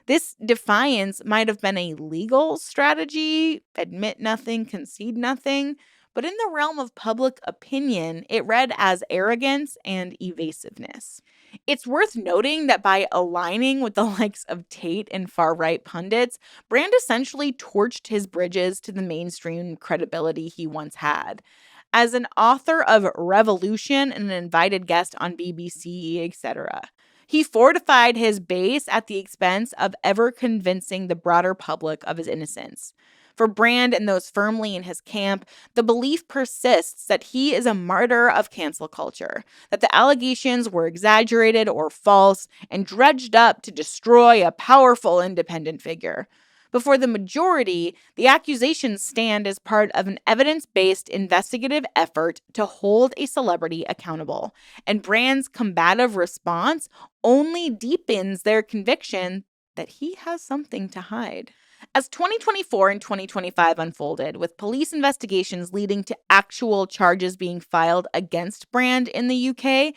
This defiance might have been a legal strategy, admit nothing, concede nothing, but in the realm of public opinion, it read as arrogance and evasiveness. It's worth noting that by aligning with the likes of Tate and far-right pundits, Brand essentially torched his bridges to the mainstream credibility he once had. As an author of Revolution and an invited guest on BBC, etc., He fortified his base at the expense of ever convincing the broader public of his innocence. For Brand and those firmly in his camp, the belief persists that he is a martyr of cancel culture, that the allegations were exaggerated or false and dredged up to destroy a powerful independent figure. Before the majority, the accusations stand as part of an evidence-based investigative effort to hold a celebrity accountable, and Brand's combative response only deepens their conviction that he has something to hide. As 2024 and 2025 unfolded, with police investigations leading to actual charges being filed against Brand in the UK,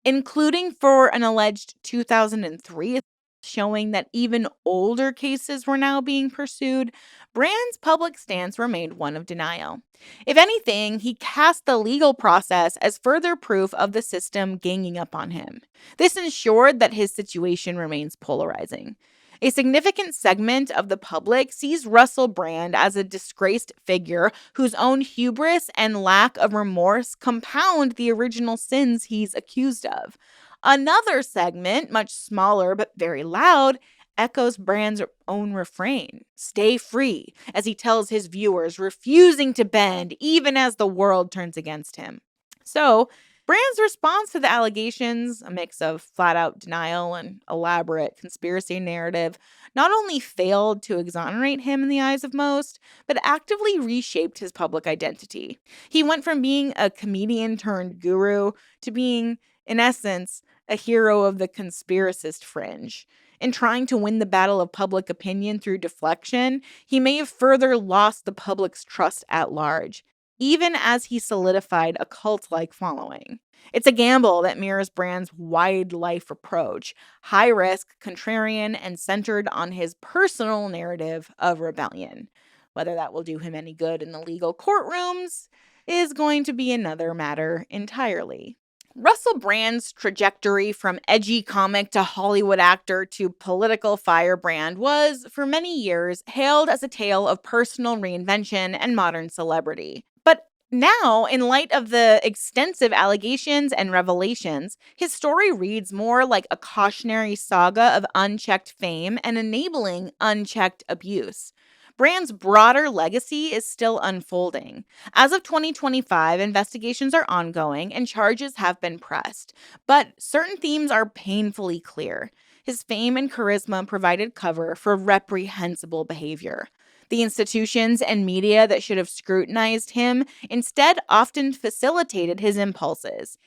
including for an alleged 2003 showing that even older cases were now being pursued, Brand's public stance remained one of denial. If anything, he cast the legal process as further proof of the system ganging up on him. This ensured that his situation remains polarizing. A significant segment of the public sees Russell Brand as a disgraced figure whose own hubris and lack of remorse compound the original sins he's accused of. Another segment, much smaller but very loud, echoes Brand's own refrain, "Stay free," as he tells his viewers, refusing to bend even as the world turns against him. So, Brand's response to the allegations, a mix of flat-out denial and elaborate conspiracy narrative, not only failed to exonerate him in the eyes of most, but actively reshaped his public identity. He went from being a comedian-turned-guru to being, in essence, a hero of the conspiracist fringe. In trying to win the battle of public opinion through deflection, he may have further lost the public's trust at large, even as he solidified a cult-like following. It's a gamble that mirrors Brand's wide life approach, high risk, contrarian, and centered on his personal narrative of rebellion. Whether that will do him any good in the legal courtrooms is going to be another matter entirely. Russell Brand's trajectory from edgy comic to Hollywood actor to political firebrand was, for many years, hailed as a tale of personal reinvention and modern celebrity. But now, in light of the extensive allegations and revelations, his story reads more like a cautionary saga of unchecked fame and enabling unchecked abuse. Brand's broader legacy is still unfolding. As of 2025, investigations are ongoing and charges have been pressed. But certain themes are painfully clear. His fame and charisma provided cover for reprehensible behavior. The institutions and media that should have scrutinized him instead often facilitated his impulses.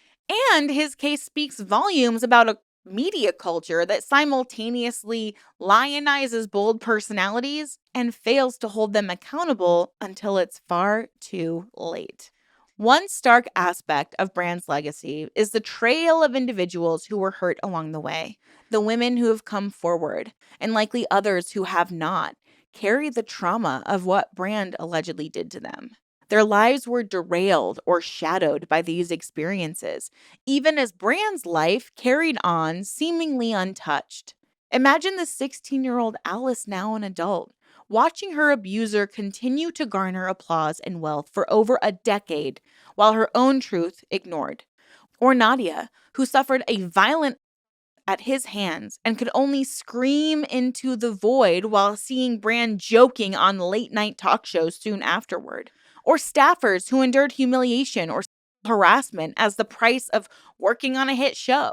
And his case speaks volumes about a media culture that simultaneously lionizes bold personalities and fails to hold them accountable until it's far too late. One stark aspect of Brand's legacy is the trail of individuals who were hurt along the way. The women who have come forward, and likely others who have not, carry the trauma of what Brand allegedly did to them. Their lives were derailed or shadowed by these experiences, even as Brand's life carried on seemingly untouched. Imagine the 16-year-old Alice, now an adult, watching her abuser continue to garner applause and wealth for over a decade while her own truth ignored. Or Nadia, who suffered a violent at his hands and could only scream into the void while seeing Brand joking on late-night talk shows soon afterward. Or staffers who endured humiliation or harassment as the price of working on a hit show.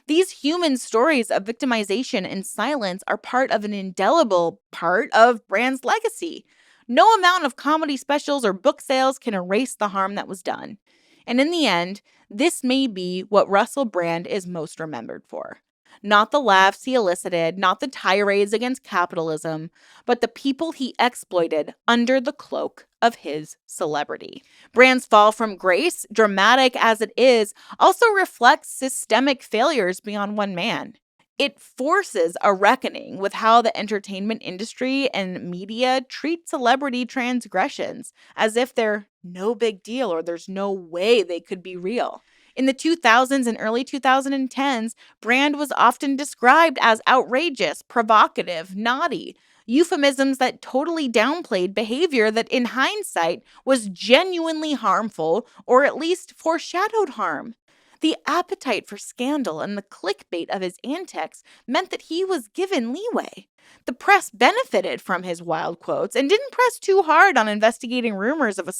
These human stories of victimization and silence are part of an indelible part of Brand's legacy. No amount of comedy specials or book sales can erase the harm that was done. And in the end, this may be what Russell Brand is most remembered for. Not the laughs he elicited, not the tirades against capitalism, but the people he exploited under the cloak of his celebrity. Brand's fall from grace, dramatic as it is, also reflects systemic failures beyond one man. It forces a reckoning with how the entertainment industry and media treat celebrity transgressions, as if they're no big deal or there's no way they could be real. In the 2000s and early 2010s, Brand was often described as outrageous, provocative, naughty, euphemisms that totally downplayed behavior that in hindsight was genuinely harmful or at least foreshadowed harm. The appetite for scandal and the clickbait of his antics meant that he was given leeway. The press benefited from his wild quotes and didn't press too hard on investigating rumors of a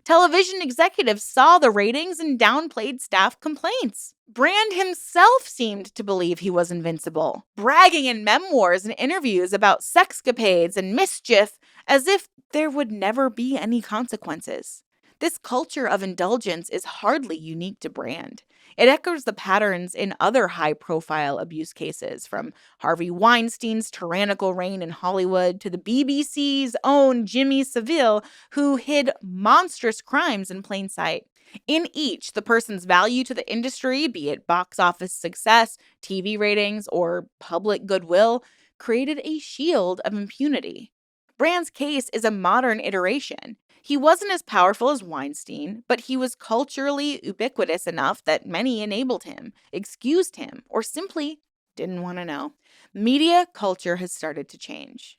television executives saw the ratings and downplayed staff complaints. Brand himself seemed to believe he was invincible, bragging in memoirs and interviews about sexcapades and mischief as if there would never be any consequences. This culture of indulgence is hardly unique to Brand. It echoes the patterns in other high-profile abuse cases, from Harvey Weinstein's tyrannical reign in Hollywood to the BBC's own Jimmy Savile, who hid monstrous crimes in plain sight. In each, the person's value to the industry, be it box office success, TV ratings, or public goodwill, created a shield of impunity. Brand's case is a modern iteration. He wasn't as powerful as Weinstein, but he was culturally ubiquitous enough that many enabled him, excused him, or simply didn't want to know. Media culture has started to change,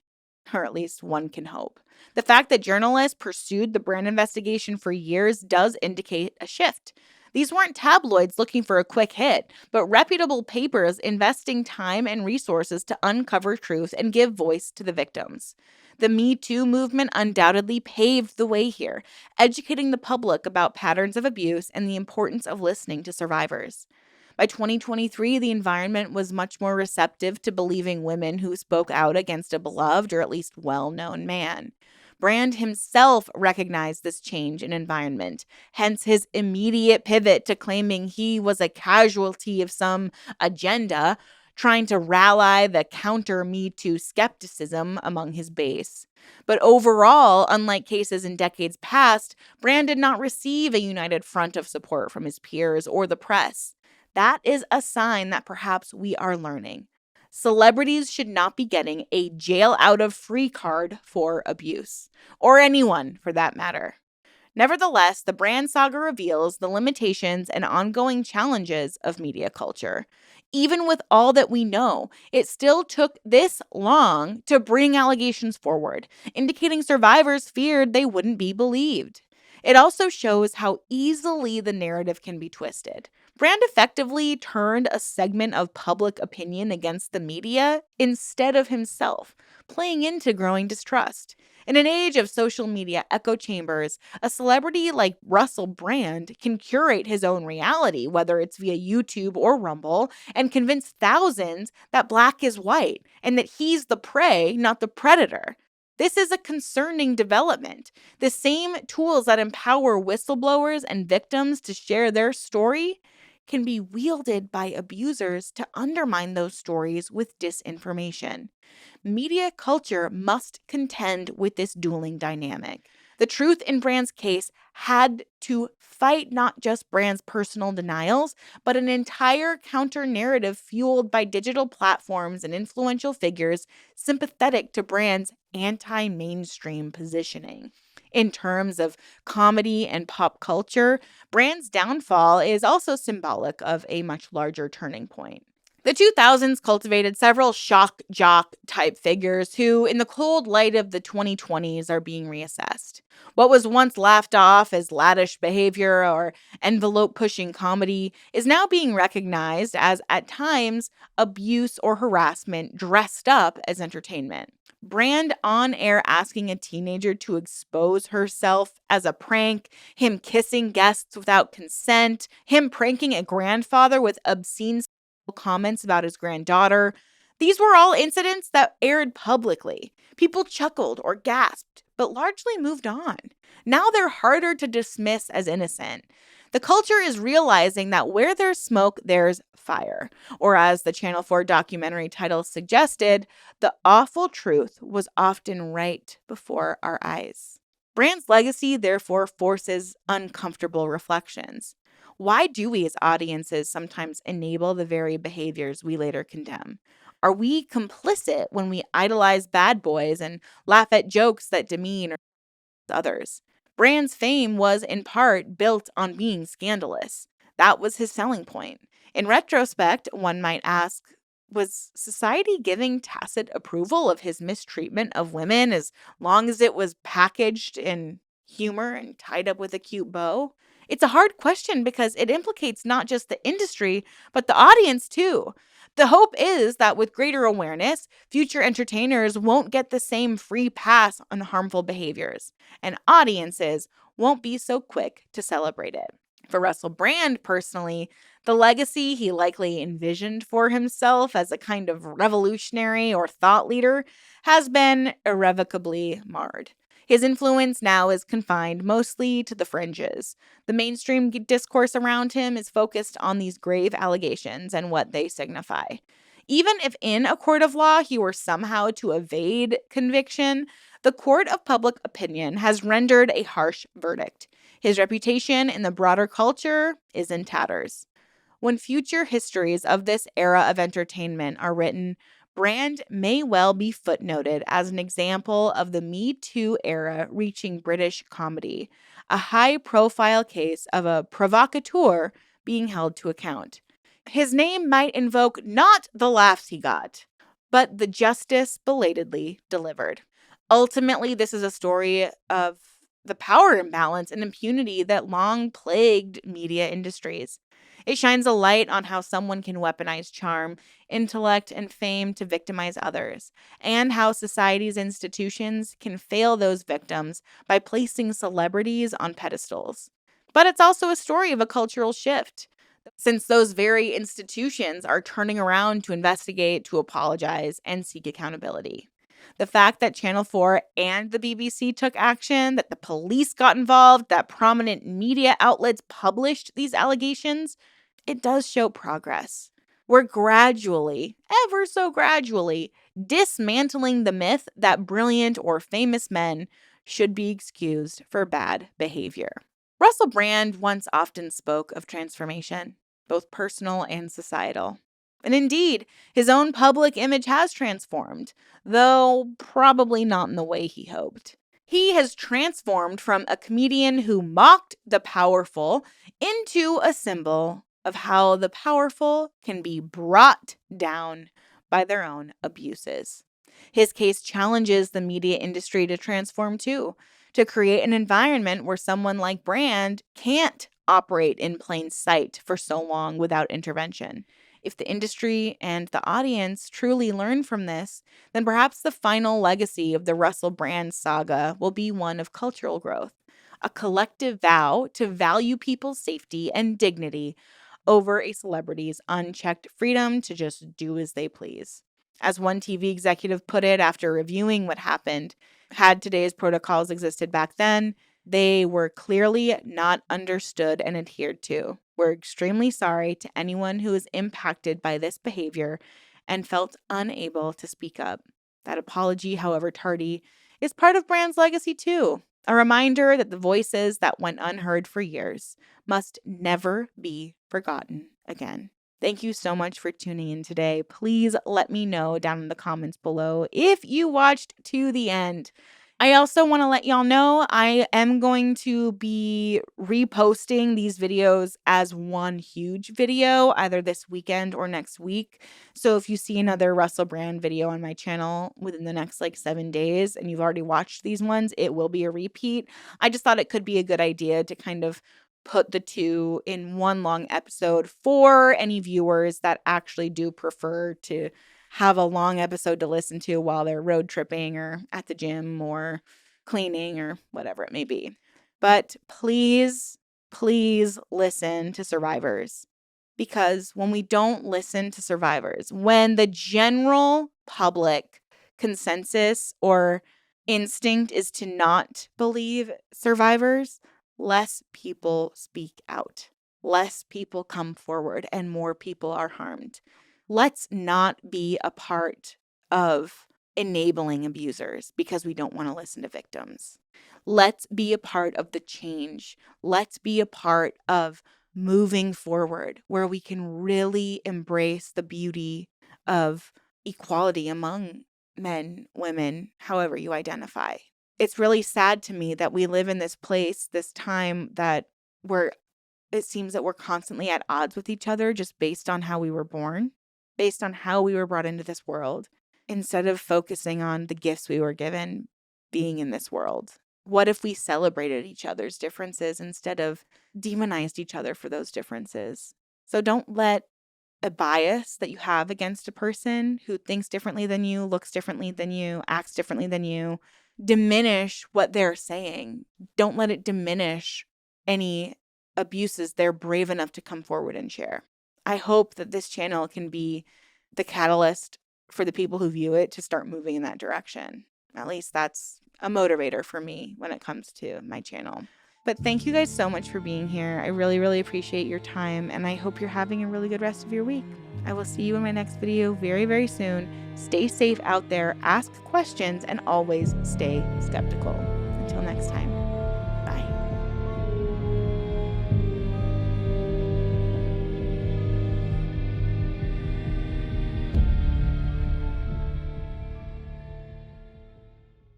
or at least one can hope. The fact that journalists pursued the Brand investigation for years does indicate a shift. These weren't tabloids looking for a quick hit, but reputable papers investing time and resources to uncover truth and give voice to the victims. The Me Too movement undoubtedly paved the way here, educating the public about patterns of abuse and the importance of listening to survivors. By 2023, the environment was much more receptive to believing women who spoke out against a beloved or at least well-known man. Brand himself recognized this change in environment, hence his immediate pivot to claiming he was a casualty of some agenda, trying to rally the counter Me Too skepticism among his base. But overall, unlike cases in decades past, Brand did not receive a united front of support from his peers or the press. That is a sign that perhaps we are learning. Celebrities should not be getting a jail out of free card for abuse, or anyone for that matter. Nevertheless, the Brand saga reveals the limitations and ongoing challenges of media culture. Even with all that we know, it still took this long to bring allegations forward, indicating survivors feared they wouldn't be believed. It also shows how easily the narrative can be twisted. Brand effectively turned a segment of public opinion against the media instead of himself, playing into growing distrust. In an age of social media echo chambers, a celebrity like Russell Brand can curate his own reality, whether it's via YouTube or Rumble, and convince thousands that black is white and that he's the prey, not the predator. This is a concerning development. The same tools that empower whistleblowers and victims to share their story can be wielded by abusers to undermine those stories with disinformation. Media culture must contend with this dueling dynamic. The truth in Brand's case had to fight not just Brand's personal denials, but an entire counter-narrative fueled by digital platforms and influential figures sympathetic to Brand's anti-mainstream positioning. In terms of comedy and pop culture, Brand's downfall is also symbolic of a much larger turning point. The 2000s cultivated several shock jock type figures who, in the cold light of the 2020s, are being reassessed. What was once laughed off as laddish behavior or envelope pushing comedy is now being recognized as, at times, abuse or harassment dressed up as entertainment. Brand on air asking a teenager to expose herself as a prank, him kissing guests without consent, him pranking a grandfather with obscene comments about his granddaughter. These were all incidents that aired publicly. People chuckled or gasped, but largely moved on. Now they're harder to dismiss as innocent. The culture is realizing that where there's smoke, there's fire. Or as the Channel 4 documentary title suggested, the awful truth was often right before our eyes. Brand's legacy, therefore, forces uncomfortable reflections. Why do we as audiences sometimes enable the very behaviors we later condemn? Are we complicit when we idolize bad boys and laugh at jokes that demean others? Brand's fame was in part built on being scandalous. That was his selling point. In retrospect, one might ask, was society giving tacit approval of his mistreatment of women as long as it was packaged in humor and tied up with a cute bow? It's a hard question because it implicates not just the industry, but the audience too. The hope is that with greater awareness, future entertainers won't get the same free pass on harmful behaviors, and audiences won't be so quick to celebrate it. For Russell Brand personally, the legacy he likely envisioned for himself as a kind of revolutionary or thought leader has been irrevocably marred. His influence now is confined mostly to the fringes. The mainstream discourse around him is focused on these grave allegations and what they signify. Even if in a court of law he were somehow to evade conviction, the court of public opinion has rendered a harsh verdict. His reputation in the broader culture is in tatters. When future histories of this era of entertainment are written, Brand may well be footnoted as an example of the Me Too era reaching British comedy, a high-profile case of a provocateur being held to account. His name might invoke not the laughs he got, but the justice belatedly delivered. Ultimately, this is a story of the power imbalance and impunity that long plagued media industries. It shines a light on how someone can weaponize charm, intellect, and fame to victimize others, and how society's institutions can fail those victims by placing celebrities on pedestals. But it's also a story of a cultural shift, since those very institutions are turning around to investigate, to apologize, and seek accountability. The fact that Channel 4 and the BBC took action, that the police got involved, that prominent media outlets published these allegations, it does show progress. We're gradually, ever so gradually, dismantling the myth that brilliant or famous men should be excused for bad behavior. Russell Brand once often spoke of transformation, both personal and societal. And indeed, his own public image has transformed, though probably not in the way he hoped. He has transformed from a comedian who mocked the powerful into a symbol of how the powerful can be brought down by their own abuses. His case challenges the media industry to transform too, to create an environment where someone like Brand can't operate in plain sight for so long without intervention. If the industry and the audience truly learn from this, then perhaps the final legacy of the Russell Brand saga will be one of cultural growth, a collective vow to value people's safety and dignity over a celebrity's unchecked freedom to just do as they please. As one TV executive put it after reviewing what happened, had today's protocols existed back then, they were clearly not understood and adhered to. We're extremely sorry to anyone who is impacted by this behavior and felt unable to speak up. That apology, however tardy, is part of Brand's legacy too. A reminder that the voices that went unheard for years must never be forgotten again. Thank you so much for tuning in today. Please let me know down in the comments below if you watched to the end. I also want to let y'all know I am going to be reposting these videos as one huge video, either this weekend or next week. So if you see another Russell Brand video on my channel within the next 7 days and you've already watched these ones, it will be a repeat. I just thought it could be a good idea to kind of put the two in one long episode for any viewers that actually do prefer to have a long episode to listen to while they're road tripping or at the gym or cleaning or whatever it may be. But please, please listen to survivors. Because when we don't listen to survivors, when the general public consensus or instinct is to not believe survivors, less people speak out, less people come forward, and more people are harmed. Let's not be a part of enabling abusers because we don't want to listen to victims. Let's be a part of the change. Let's be a part of moving forward where we can really embrace the beauty of equality among men, women, however you identify. It's really sad to me that we live in this place, this time that it seems that we're constantly at odds with each other just based on how we were born, based on how we were brought into this world, instead of focusing on the gifts we were given being in this world. What if we celebrated each other's differences instead of demonized each other for those differences? So don't let a bias that you have against a person who thinks differently than you, looks differently than you, acts differently than you, diminish what they're saying. Don't let it diminish any abuses they're brave enough to come forward and share. I hope that this channel can be the catalyst for the people who view it to start moving in that direction. At least that's a motivator for me when it comes to my channel. But thank you guys so much for being here. I really, really appreciate your time, and I hope you're having a really good rest of your week. I will see you in my next video very, very soon. Stay safe out there, ask questions, and always stay skeptical. Until next time.